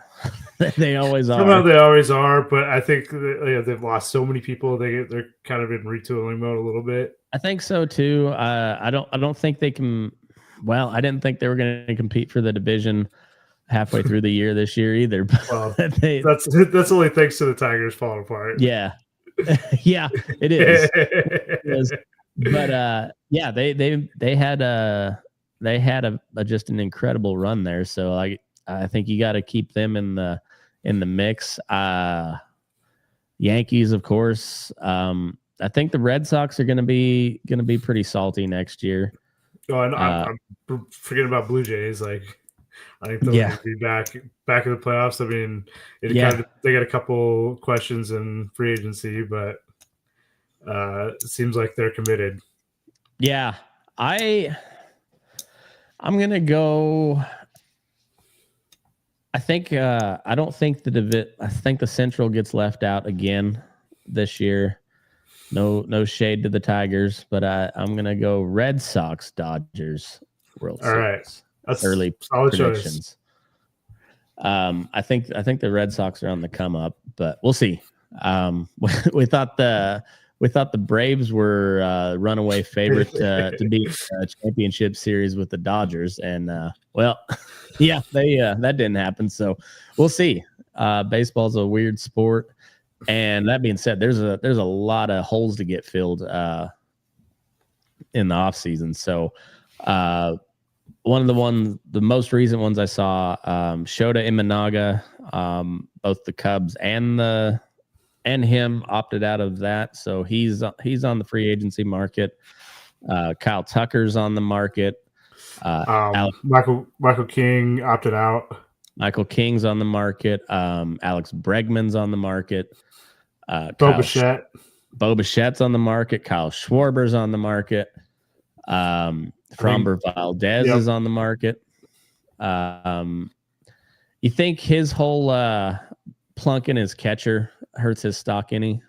They always are. Somehow they always are, but I think they've lost so many people. They're kind of in retooling mode a little bit. I think so too. I don't think they can. Well, I didn't think they were going to compete for the division halfway through the year this year either. Well, that's only thanks to the Tigers falling apart. Yeah, yeah, it is. It is. But they had a just an incredible run there. So I think you got to keep them in the in the mix. Yankees, of course. I think the Red Sox are going to be pretty salty next year. Oh, and I'm forgetting about Blue Jays. Like, I think they'll be back in the playoffs. I mean, they got a couple questions in free agency, but it seems like they're committed. Yeah, I'm gonna go. I think I don't think I think the Central gets left out again this year. No shade to the Tigers, but I'm gonna go Red Sox Dodgers World Series. All right, that's early solid predictions. Choice. I think the Red Sox are on the come up, but we'll see. We thought the Braves were runaway favorite to beat a championship series with the Dodgers, and well, yeah, that didn't happen. So we'll see. Baseball's a weird sport, and that being said, there's a lot of holes to get filled in the offseason. So one of the most recent ones I saw, Shota Imanaga, both the Cubs and him opted out of that, so he's on the free agency market. Kyle Tucker's on the market. Michael King opted out. Michael King's on the market. Alex Bregman's on the market. Bo Bichette's on the market. Kyle Schwarber's on the market. Framber Valdez is on the market. You think his whole plunking his catcher hurts his stock any?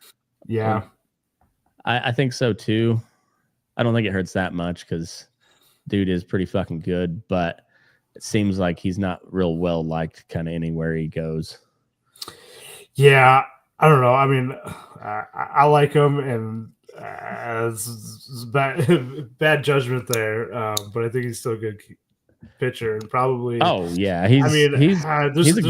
Yeah. I think so too. I don't think it hurts that much because dude is pretty fucking good, but it seems like he's not real well liked kind of anywhere he goes. Yeah, I don't know. I mean, I like him, and it's bad judgment there, but I think he's still a good pitcher, and probably. Oh yeah, there's a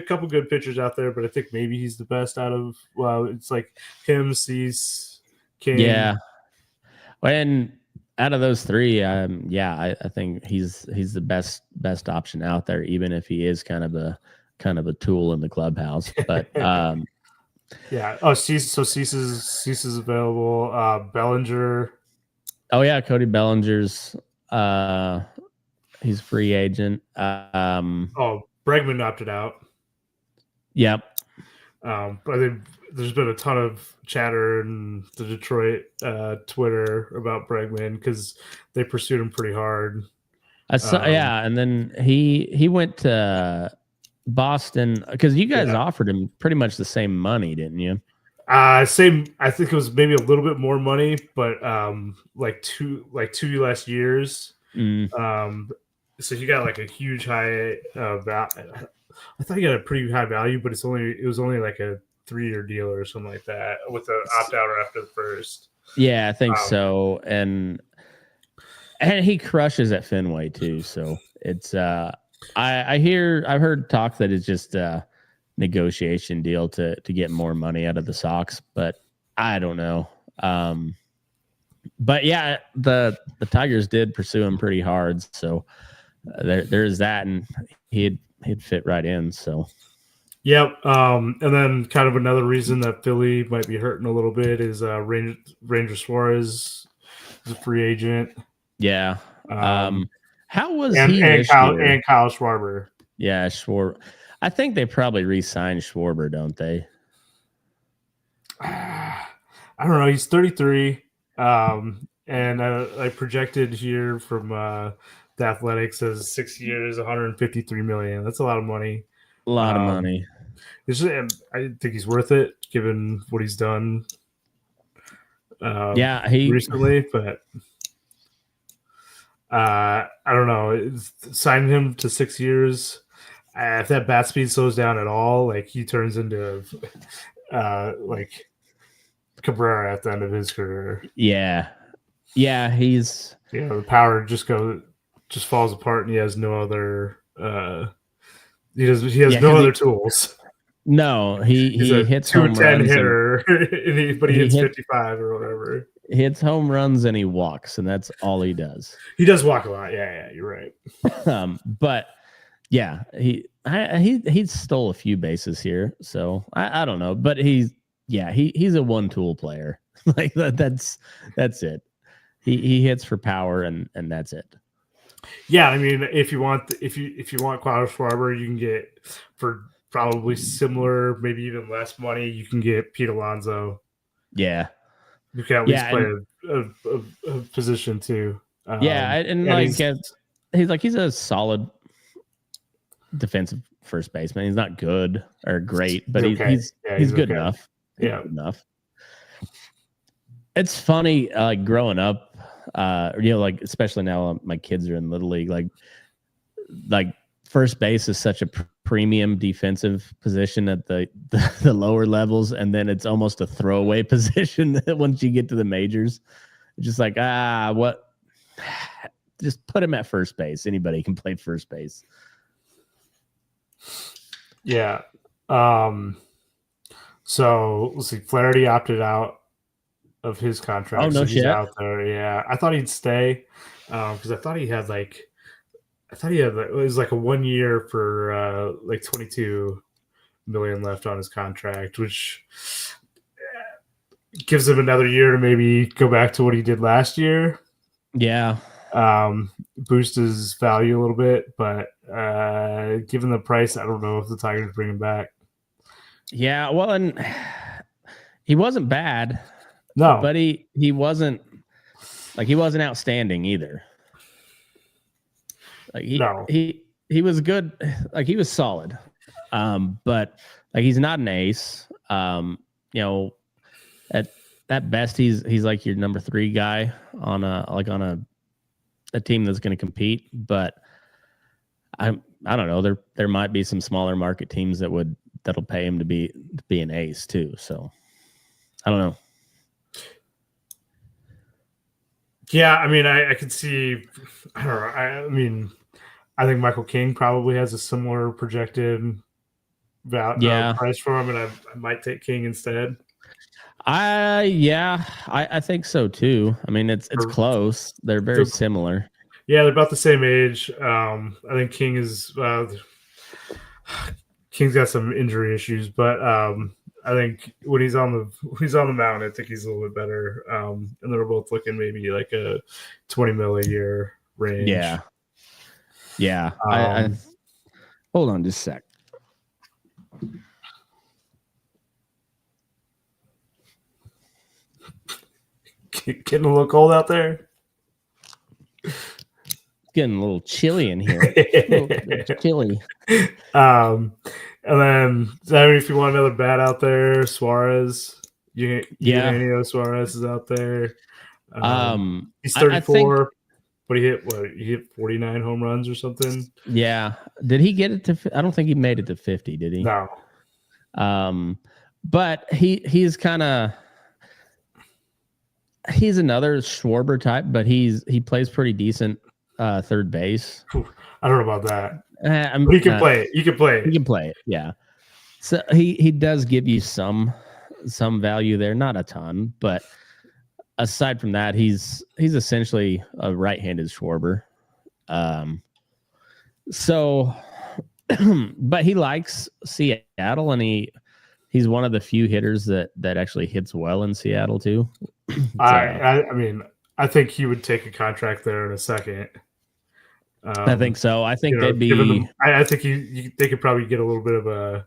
couple good pitchers out there, but I think maybe he's the best out of. Well, it's like him, Cease, King. Yeah, and out of those three, I think he's the best option out there, even if he is kind of a tool in the clubhouse. But yeah. Oh, Cease is available. Bellinger. Oh yeah, Cody Bellinger's. He's a free agent. Bregman opted out. Yep. But I think there's been a ton of chatter in the Detroit Twitter about Bregman because they pursued him pretty hard. I saw, and then he went to Boston because you guys offered him pretty much the same money, didn't you? Same. I think it was maybe a little bit more money, but like two less years. So he got like a huge high value. I thought he got a pretty high value, but it was only like a 3-year deal or something like that with the opt out after the first. Yeah, I think so. And he crushes at Fenway too. So it's I've heard talk that it's just a negotiation deal to get more money out of the Sox, but I don't know. But yeah, the Tigers did pursue him pretty hard. So there's that, and he'd fit right in. So, yep. And then kind of another reason that Philly might be hurting a little bit is Ranger Suarez is a free agent. Yeah. How was he this year? And Kyle Schwarber? Yeah, Schwarber. I think they probably re-signed Schwarber, don't they? I don't know. He's 33, and I projected here from the Athletics as 6 years, $153 million. That's a lot of money. A lot of money. I think he's worth it given what he's done. Recently, but I don't know. Signing him to 6 years. If that bat speed slows down at all, like he turns into like Cabrera at the end of his career. Yeah, he's the power just falls apart, and he has no other. He has no other tools. No, he hits 210 hitter, but he hits 55 or whatever. He hits home runs and he walks, and that's all he does. He does walk a lot. Yeah, you're right. But yeah, he stole a few bases here, so I don't know, but he's a one tool player. Like that's it. He hits for power and that's it. Yeah, I mean, if you want Klaus Schwarber, you can get for probably similar, maybe even less money. You can get Pete Alonso. Yeah, You can at least play a position too. He's a solid defensive first baseman. He's not good or great, but he's good enough. Yeah, good enough. It's funny, growing up, like especially now my kids are in Little League. Like first base is such a premium defensive position at the lower levels, and then it's almost a throwaway position once you get to the majors. It's just like what? Just put him at first base. Anybody can play first base. Yeah. So let's see. Flaherty opted out of his contract. Oh, no so he's shit. out there. Yeah, I thought he'd stay because I thought he had it was like a 1 year for like 22 million left on his contract, which gives him another year to maybe go back to what he did last year. Yeah. Boost his value a little bit, but given the price, I don't know if the Tigers bring him back. Yeah, well, and he wasn't bad. No, but he wasn't outstanding either. Like he was good. Like he was solid. But like he's not an ace. At best he's like your number 3 guy on a team that's going to compete. But I don't know. There might be some smaller market teams that'll pay him to be an ace too. So I don't know. Yeah, I mean, I could see. I don't know. I mean, I think Michael King probably has a similar projected price for him, and I might take King instead. I think so too. I mean, it's close. They're very similar. Yeah, they're about the same age. I think King is King's got some injury issues, but I think when he's on the mound, I think he's a little bit better. And they're both looking maybe like a 20 mil a year range. Yeah. I hold on just a sec. Getting a little cold out there. Getting a little chilly in here. It's chilly. And then, if you want another bat out there, Suarez. Eugenio Suarez is out there. He's 34, but he hit 49 home runs or something. Yeah. Did he get it to? I don't think he made it to 50. Did he? No. But he's kind of. He's another Schwarber type, but he plays pretty decent third base. I don't know about that. But he can play it. You can play it. He can play it. Yeah. So he does give you some value there, not a ton, but aside from that, he's essentially a right-handed Schwarber. So, but he likes Seattle, and he's one of the few hitters that actually hits well in Seattle too. I mean, I think he would take a contract there in a second. I think so. I think they'd be. I think they could probably get a little bit of a,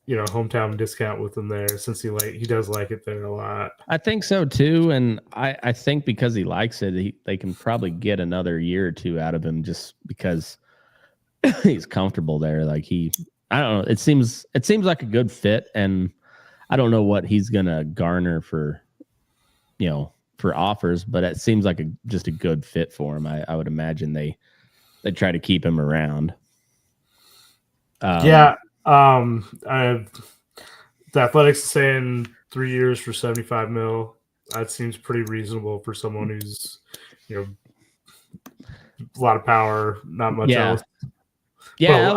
hometown discount with him there, since he does like it there a lot. I think so too, and I think because he likes it, they can probably get another year or two out of him just because he's comfortable there. Like I don't know. It seems like a good fit, and I don't know what he's gonna garner for offers, but it seems like just a good fit for him. I would imagine they try to keep him around. The Athletics saying 3 years for 75 mil. That seems pretty reasonable for someone who's, a lot of power, not much else. Yeah,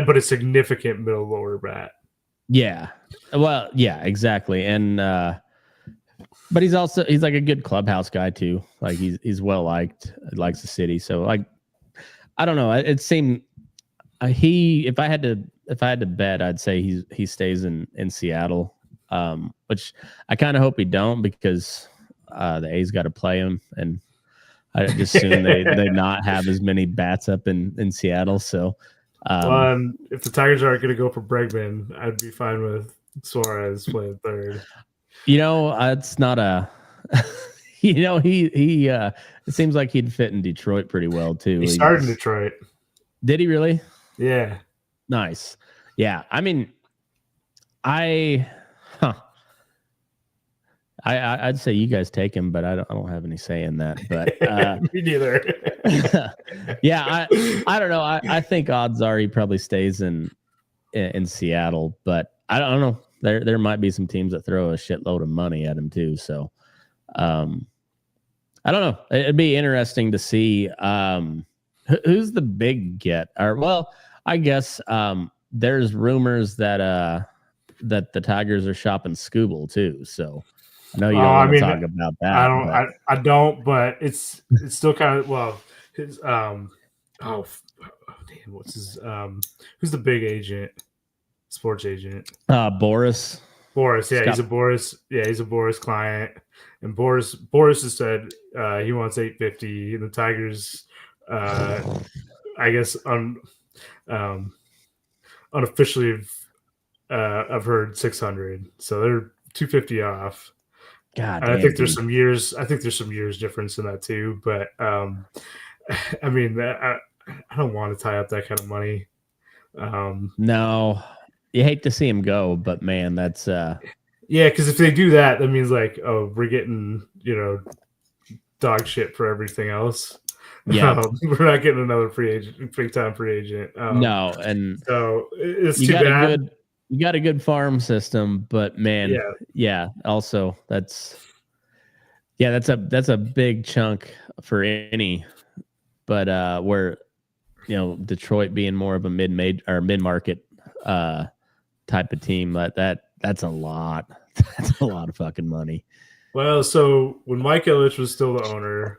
but a significant middle lower bat. Yeah, well, yeah, exactly, and but he's like a good clubhouse guy too. Like he's well liked, likes the city. So like, I don't know. It seemed If I had to bet, I'd say he stays in Seattle. Which I kind of hope he don't, because the A's got to play him, and I just assume they not have as many bats up in Seattle. So, if the Tigers aren't going to go for Bregman, I'd be fine with Suarez playing third. It's not a. He it seems like he'd fit in Detroit pretty well too. He started in Detroit. Did he really? Yeah. Nice. Yeah. I mean, I'd say you guys take him, but I don't have any say in that. But me neither. Yeah, I don't know. I think odds are he probably stays in Seattle, but I don't know. There might be some teams that throw a shitload of money at him too. So, I don't know. It'd be interesting to see who's the big get. Or well, I guess there's rumors that the Tigers are shopping Scooble too. So I know you don't want to talk about that. I don't, but it's still kind of his damn, what's his who's the big agent, sports agent? Boris. Yeah, he's a Boris client, and Boris has said he wants $850, and the Tigers, I guess unofficially, I've heard $600, so they're $250 off. God, and I think there's some years. I think there's some years difference in that too. But I mean, I don't want to tie up that kind of money. No, you hate to see him go, but man, that's yeah. Because if they do that, that means like, oh, we're getting dog shit for everything else. Yeah, we're not getting another big time free agent. No, and so it's too bad. You got a good farm system, but man, yeah. Also, that's a big chunk for any. But where Detroit being more of a mid-market type of team, that's a lot. That's a lot of fucking money. Well, so when Mike Ilitch was still the owner,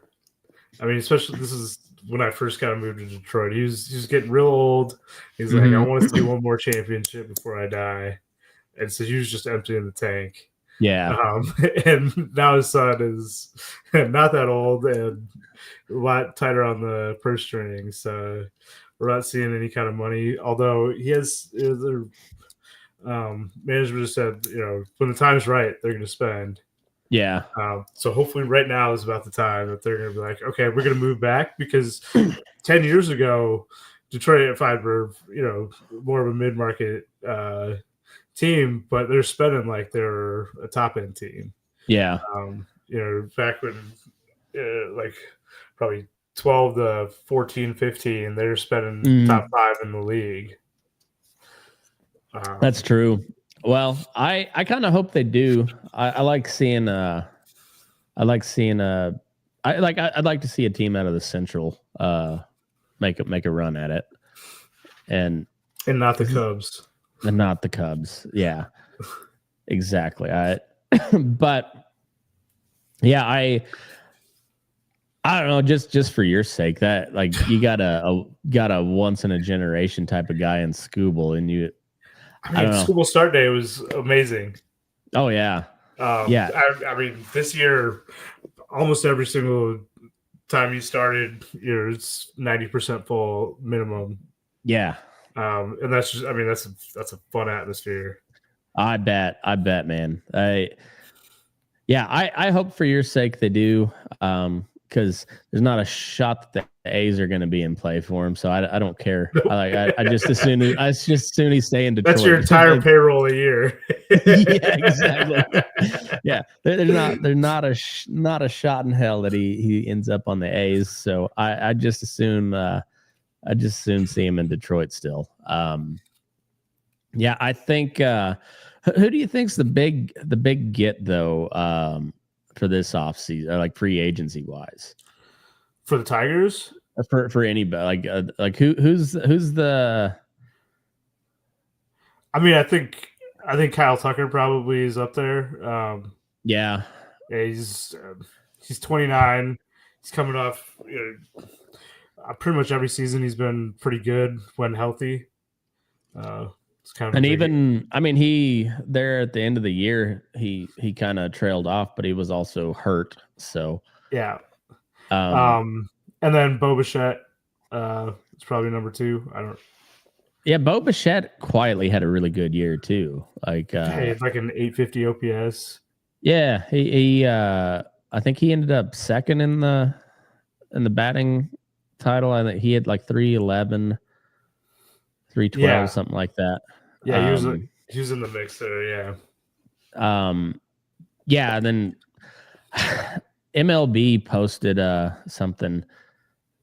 I mean, especially this is when I first kind of moved to Detroit. He was getting real old. He's like, I want to see one more championship before I die. And so he was just emptying the tank. Yeah. And now his son is not that old and a lot tighter on the purse strings. So we're not seeing any kind of money. Although he has their management just said, when the time's right, they're going to spend. Yeah. So hopefully right now is about the time that they're going to be like, okay, we're going to move back, because 10 years ago, Detroit at five were, more of a mid-market team, but they're spending like they're a top-end team. Yeah. Back when like probably 12 to 14, 15, they're spending top five in the league. That's true. Well, I kind of hope they do. I'd like to see a team out of the Central make a run at it, and not the Cubs. And not the Cubs. Yeah, exactly. But yeah, I don't know. Just for your sake, that like you got a once in a generation type of guy in Scooble, and you. I mean, Scooble start day was amazing. Oh yeah, yeah. I mean, this year, almost every single time you started, it's 90% full minimum. Yeah. And that's just, I mean, that's a fun atmosphere. I bet, man. I hope for your sake they do, because there's not a shot that the A's are going to be in play for him. So I don't care. I just assume he's stay in Detroit. That's your entire payroll a year. Yeah, exactly. Yeah, there's not a shot in hell that he ends up on the A's. So I just assume see him in Detroit still. Yeah, I think. Who do you think's the big get though for this offseason, like free agency wise? For the Tigers? For anybody, like who's the? I mean, I think Kyle Tucker probably is up there. Yeah, he's 29. He's coming off pretty much every season he's been pretty good when healthy. It's kind of and even I mean he there at the end of the year he kind of trailed off, but he was also hurt. So yeah. um And then Bo Bichette is probably number 2. I don't. Yeah, Bo Bichette quietly had a really good year too. Like It's like an 850 OPS. Yeah, he I think he ended up second in the batting title. I think he had like 311, 312, something like that. Yeah, he was in the mix there. Yeah. Yeah. And then MLB posted something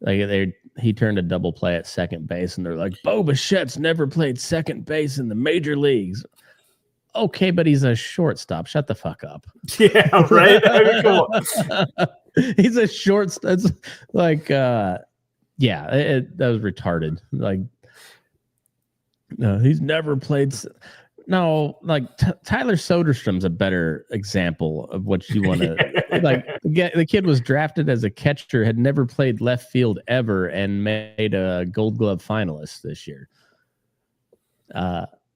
like he turned a double play at second base, and they're like, Bo Bichette's never played second base in the major leagues. Okay, but he's a shortstop. Shut the fuck up. Yeah, right. I mean, come on. He's a shortstop. It's like, that was retarded. Like, no, he's never played. No, like Tyler Soderstrom's a better example of what you want to like. The kid was drafted as a catcher, had never played left field ever, and made a Gold Glove finalist this year.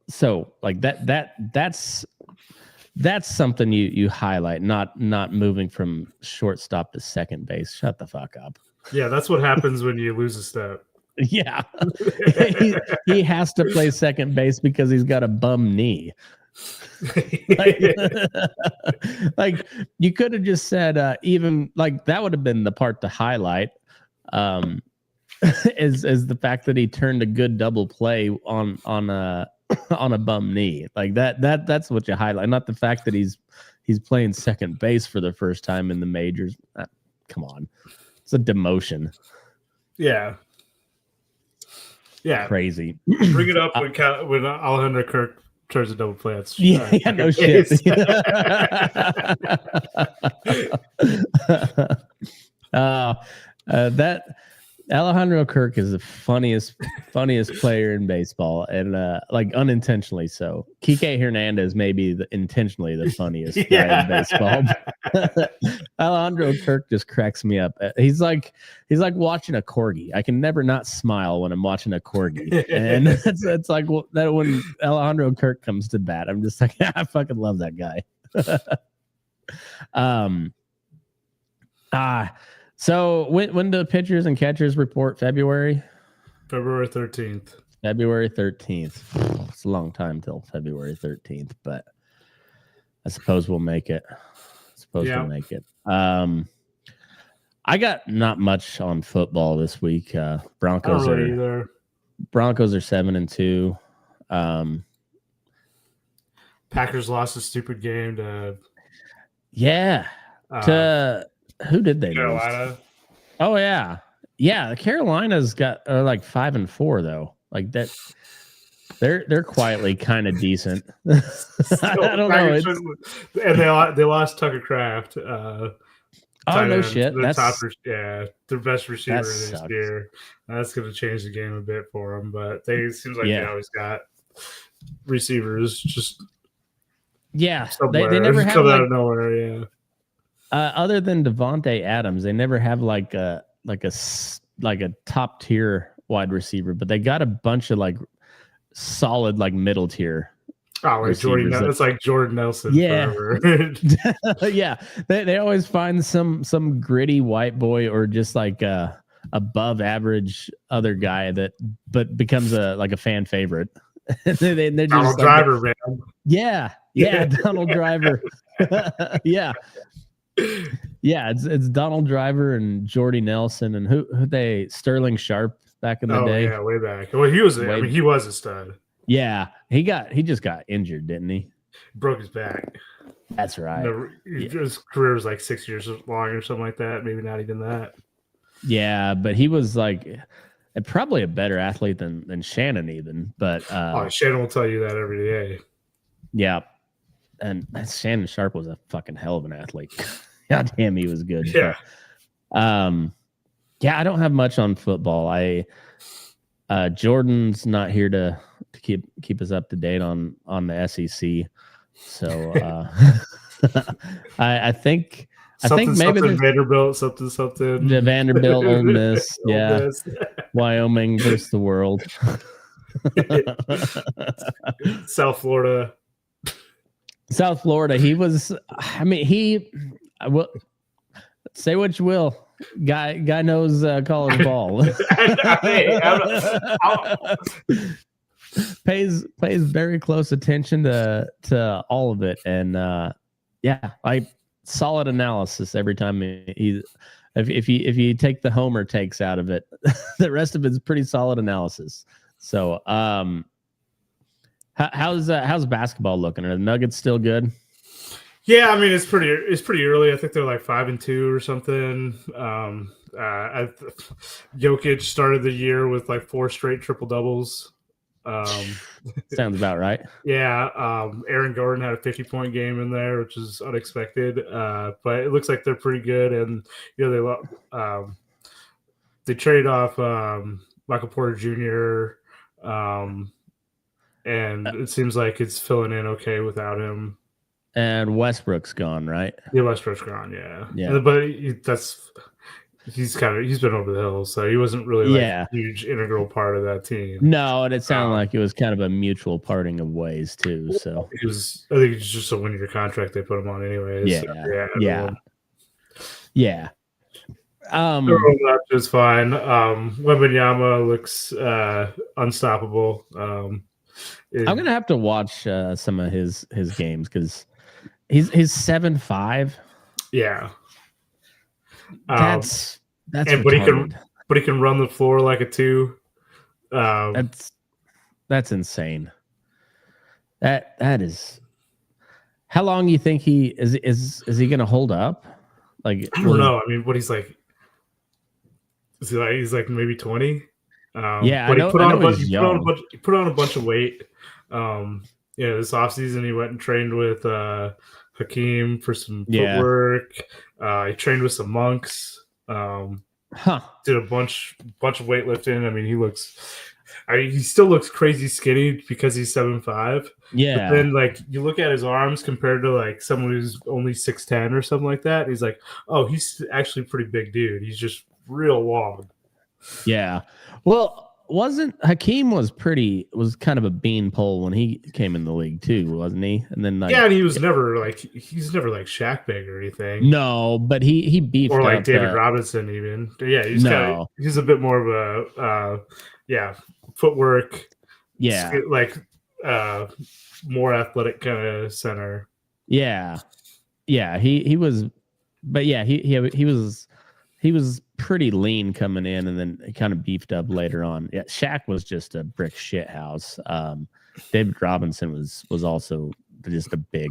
So like that's something you highlight, not moving from shortstop to second base. Shut the fuck up. Yeah, that's what happens when you lose a step. Yeah. he has to play second base because he's got a bum knee. Like you could have just said even like that would have been the part to highlight is the fact that he turned a good double play on a bum knee. Like that's what you highlight, not the fact that he's playing second base for the first time in the majors. Come on. It's a demotion. Yeah. Yeah, crazy. Bring it up when Alejandro Kirk turns a double play. That's no shit. That Alejandro Kirk is the funniest player in baseball, and like unintentionally so. Kike Hernandez may be intentionally the funniest guy in baseball. Alejandro Kirk just cracks me up. He's like watching a corgi. I can never not smile when I'm watching a corgi, and it's like that when Alejandro Kirk comes to bat. I'm just like, I fucking love that guy. So when do pitchers and catchers report? February 13th. February 13th. It's a long time till February 13th, but I suppose we'll make it. We'll make it. I got not much on football this week. Broncos are 7-2. Packers lost a stupid game to who did they Carolina lose? Oh yeah. The Carolinas are like 5-4 though. Like that, they're quietly kind of decent. I don't know. And they lost Tucker Kraft. Oh no shit! Their best receiver this year. That's going to change the game a bit for them. But it seems like they always got receivers just they never have out of nowhere. Yeah. Other than Devontae Adams, they never have like a top tier wide receiver, but they got a bunch of like solid like middle tier. Oh, like Jordan. It's like Jordan Nelson. Yeah, yeah. They always find some gritty white boy or just like above average other guy but becomes a fan favorite. they're just Donald Driver, man. Yeah, Donald Driver. Yeah, it's Donald Driver and Jordy Nelson and who they Sterling Sharp back in the day. Yeah, way back. Well, he was a stud. Yeah, he just got injured, didn't he? Broke his back. That's right. His career was like 6 years long or something like that. Maybe not even that. Yeah, but he was like probably a better athlete than Shannon even. But Shannon will tell you that every day. Yeah. And Shannon Sharp was a fucking hell of an athlete. God damn, he was good. Yeah. But, I don't have much on football. Jordan's not here to keep us up to date on the SEC. So I think Something, maybe something Vanderbilt, something. The Vanderbilt, Ole Miss, Ole yeah. Miss. Wyoming versus the world. South Florida. South Florida. He was. I mean, I will say what you will. Guy knows college ball. Pays very close attention to all of it, and solid analysis every time he. If you take the homer takes out of it, the rest of it's pretty solid analysis. So, how's basketball looking? Are the Nuggets still good? Yeah, I mean it's pretty early. I think they're like 5-2 or something. Jokic started the year with like 4 straight triple doubles. Sounds about right. Yeah, Aaron Gordon had a 50-point game in there, which is unexpected. But it looks like they're pretty good, and they traded off Michael Porter Jr. And it seems like it's filling in okay without him. And Westbrook's gone, right? Yeah, Westbrook's gone. Yeah. But he's been over the hill, so he wasn't really a huge integral part of that team. No, and it sounded like it was kind of a mutual parting of ways too. So I think it's just a 1-year contract they put him on anyways. Yeah. It's fine. Wembanyama looks unstoppable. I'm gonna have to watch some of his games because he's 7'5". Yeah. That's but he can run the floor like a 2. That's insane. That is. How long do you think he is he going to hold up? Like I don't know. I mean, what he's like? He's like maybe 20. But he put on a bunch of weight. This offseason he went and trained with Hakeem for some footwork. He trained with some monks. Did a bunch of weightlifting. I mean, he still looks crazy skinny because he's 7'5". Yeah. But then like you look at his arms compared to like someone who's only 6'10" or something like that. He's like, oh, he's actually a pretty big dude. He's just real long. Yeah. Well, Hakeem was kind of a beanpole when he came in the league too, wasn't he? And then and he was never like Shaq big or anything. No, but he beefed or like up, David Robinson even. Yeah, he's a bit more of a footwork. Yeah, like more athletic kind of center. Yeah, he was, but yeah, he was pretty lean coming in, and then he kind of beefed up later on. Yeah, Shaq was just a brick shit house. David Robinson was also just a big.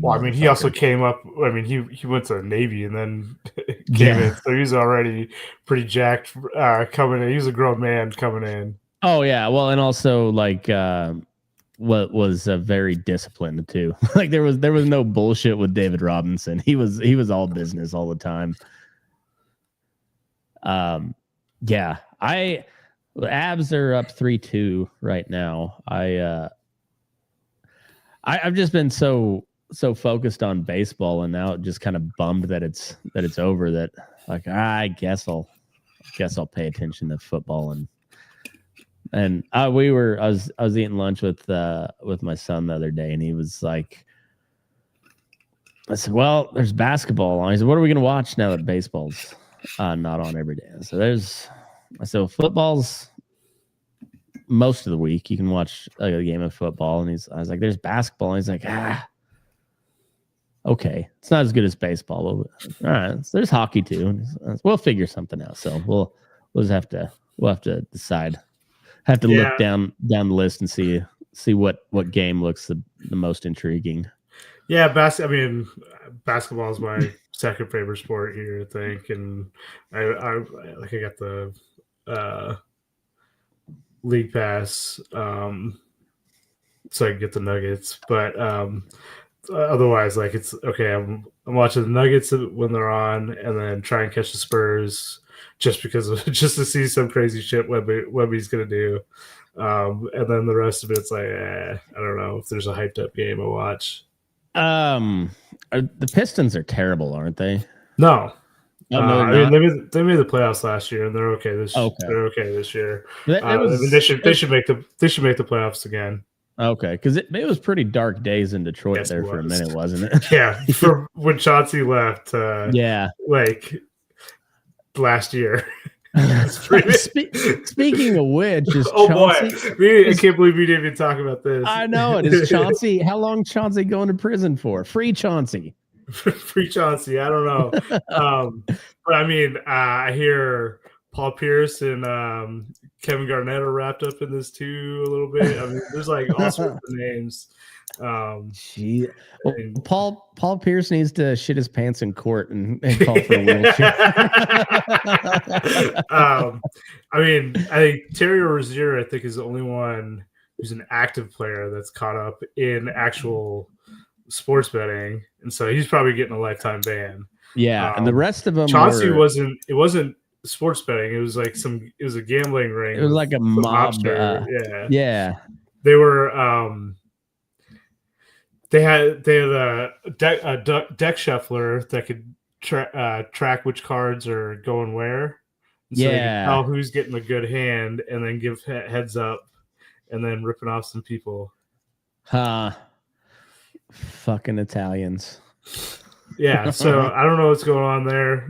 Well, I mean, he also came up. I mean, he went to the Navy and then came in, so he's already pretty jacked coming in. He was a grown man coming in. Oh yeah, well, and also like what was very disciplined too. Like there was no bullshit with David Robinson. He was all business all the time. Abs are up 3-2 right now. I've just been so focused on baseball, and now just kind of bummed that it's over. That like I guess I'll pay attention to football and I was eating lunch with my son the other day, and he was like, I said, well, there's basketball on. He said, what are we gonna watch now that baseball's not on every day? So football's most of the week. You can watch a game of football, and I was like, there's basketball, and he's like, okay, it's not as good as baseball, but all right, so there's hockey too. And we'll figure something out. So we'll just have to decide. Have to look down the list and see what game looks the most intriguing. Yeah, basketball is my second favorite sport here, I think, and I got the league pass, so I can get the Nuggets. But otherwise, like it's okay. I'm watching the Nuggets when they're on, and then try and catch the Spurs just to see some crazy shit Webby's gonna do, and then the rest of it's like I don't know if there's a hyped up game I'll watch. The Pistons are terrible, aren't they? No. No, no, I they're mean, not. they made the playoffs last year, and they're okay Okay. they're okay this year. It I mean, was they should make the playoffs again. okay because it was pretty dark days in Detroit Yes, there it for a was. minute, wasn't it? Yeah, for when Chauncey left, Yeah. like last year. Speaking of which, is oh Chauncey? boy, I can't believe we didn't even talk about this. I know it is Chauncey. How long Chauncey going to prison for? Free Chauncey. Free Chauncey. I don't know. But I mean, I hear Paul Pierce and Kevin Garnett are wrapped up in this too a little bit. I mean, there's like all sorts of names. Gee. Well, Paul Pierce needs to shit his pants in court and call for a wheelchair. I mean, I think Terry Rozier, I think, is the only one who's an active player that's caught up in actual sports betting, and so he's probably getting a lifetime ban. Yeah, and the rest of them, Chauncey wasn't. It wasn't sports betting. It was like it was a gambling ring. It was like a mob. Yeah. They were. They had a deck shuffler that could track which cards are going where. And so they could tell who's getting a good hand, and then give heads up, and then ripping off some people. Fucking Italians. Yeah, so I don't know what's going on there.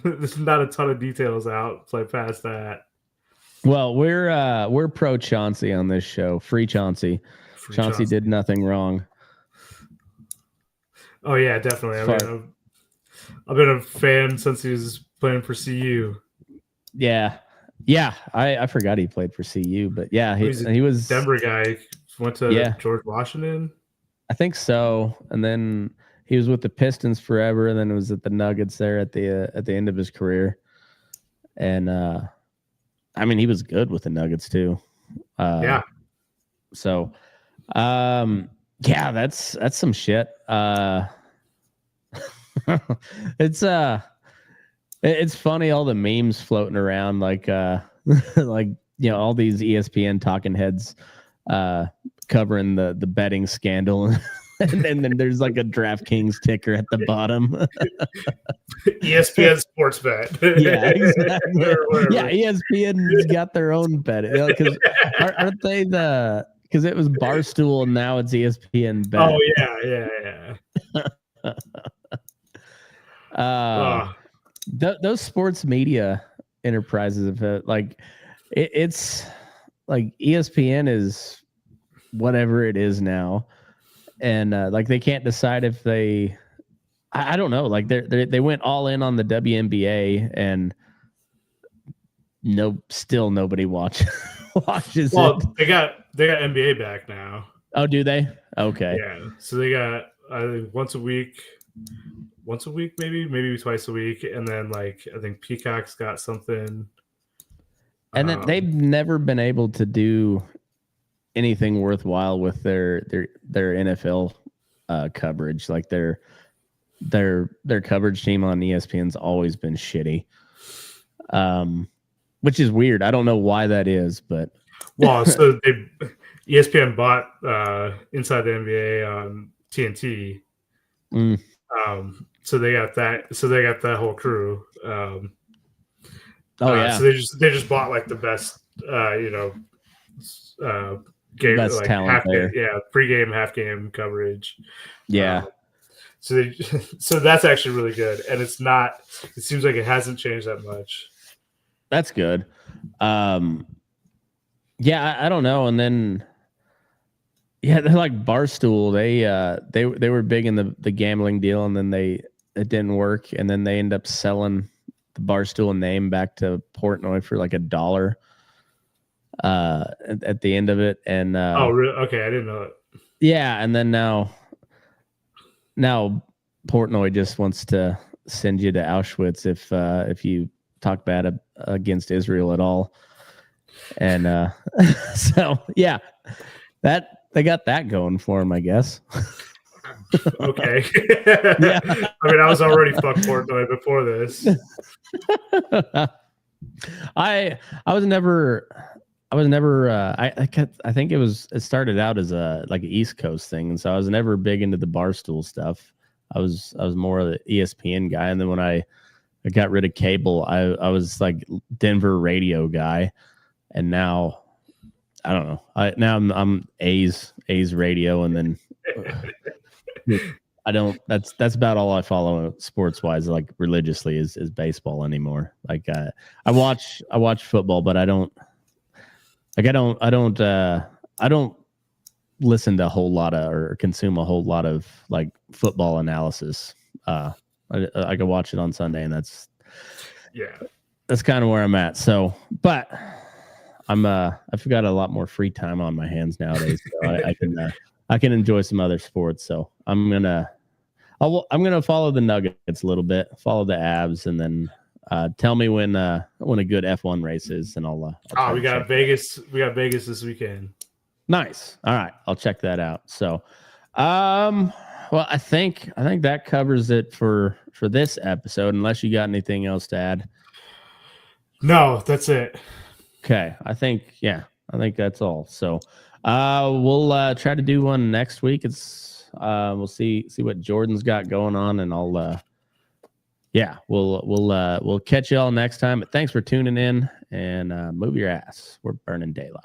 There's not a ton of details out. Play past that. Well, we're pro Chauncey on this show. Free Chauncey. Chauncey did nothing wrong. Oh yeah, definitely. I mean, I've been a fan since he was playing for CU. Yeah. I forgot he played for CU, but yeah, he was Denver guy. Went to George Washington. I think so, and then he was with the Pistons forever, and then it was at the Nuggets there at the end of his career. And I mean, he was good with the Nuggets too. Yeah. So, yeah, that's some shit. It's funny, all the memes floating around, like like, you know, all these ESPN talking heads covering the betting scandal. And then there's like a DraftKings ticker at the bottom. ESPN Sports Bet. Yeah, exactly. Yeah, ESPN's got their own bet. Because aren't they because it was Barstool and now it's ESPN Bet. Oh yeah. Those sports media enterprises have like it's like ESPN is whatever it is now. And like they can't decide if they, I don't know, like they went all in on the WNBA, and still nobody watches well, it. they got NBA back now. Oh, do they? Okay. Yeah, so they got once a week, maybe twice a week, and then like I think Peacock's got something. And then they've never been able to do anything worthwhile with their NFL coverage. Like their coverage team on ESPN's always been shitty, which is weird. I don't know why that is, but so ESPN bought Inside the NBA on TNT. So they got that. So they got that whole crew. So they just bought like the best, game, best like talent there. Pregame, half game coverage. Yeah. So that's actually really good, and it seems like it hasn't changed that much. That's good. Yeah, I don't know. And then they're like Barstool. They were big in the gambling deal, and then it didn't work, and then they end up selling the Barstool name back to Portnoy for like $1 at the end of it. And oh, really? Okay, I didn't know it. Yeah, and then now Portnoy just wants to send you to Auschwitz if you talk bad against Israel at all. And so yeah, that they got that going for him, I guess. Okay. Yeah. I mean, I was already fucked Portnoy before this. I was never I was never. I think it started out as like an East Coast thing, and so I was never big into the Barstool stuff. I was more of the ESPN guy, and then when I got rid of cable, I was like Denver radio guy, and now I don't know. Now I'm A's radio, and then I don't. That's about all I follow sports wise, like religiously, is baseball anymore. Like I watch football, but I don't listen to a whole lot of or consume a whole lot of like football analysis. I can watch it on Sunday, and that's kind of where I'm at. So, but I've got a lot more free time on my hands nowadays, so I can enjoy some other sports. So I'm gonna follow the Nuggets a little bit, follow the Avs, and then tell me when a good F1 race is, and I'll we got Vegas. We got Vegas this weekend. Nice. All right, I'll check that out. So, well, I think that covers it for this episode. Unless you got anything else to add. No, that's it. Okay, I think that's all. So, we'll try to do one next week. It's we'll see what Jordan's got going on, and I'll we'll catch you all next time. But thanks for tuning in, and move your ass. We're burning daylight.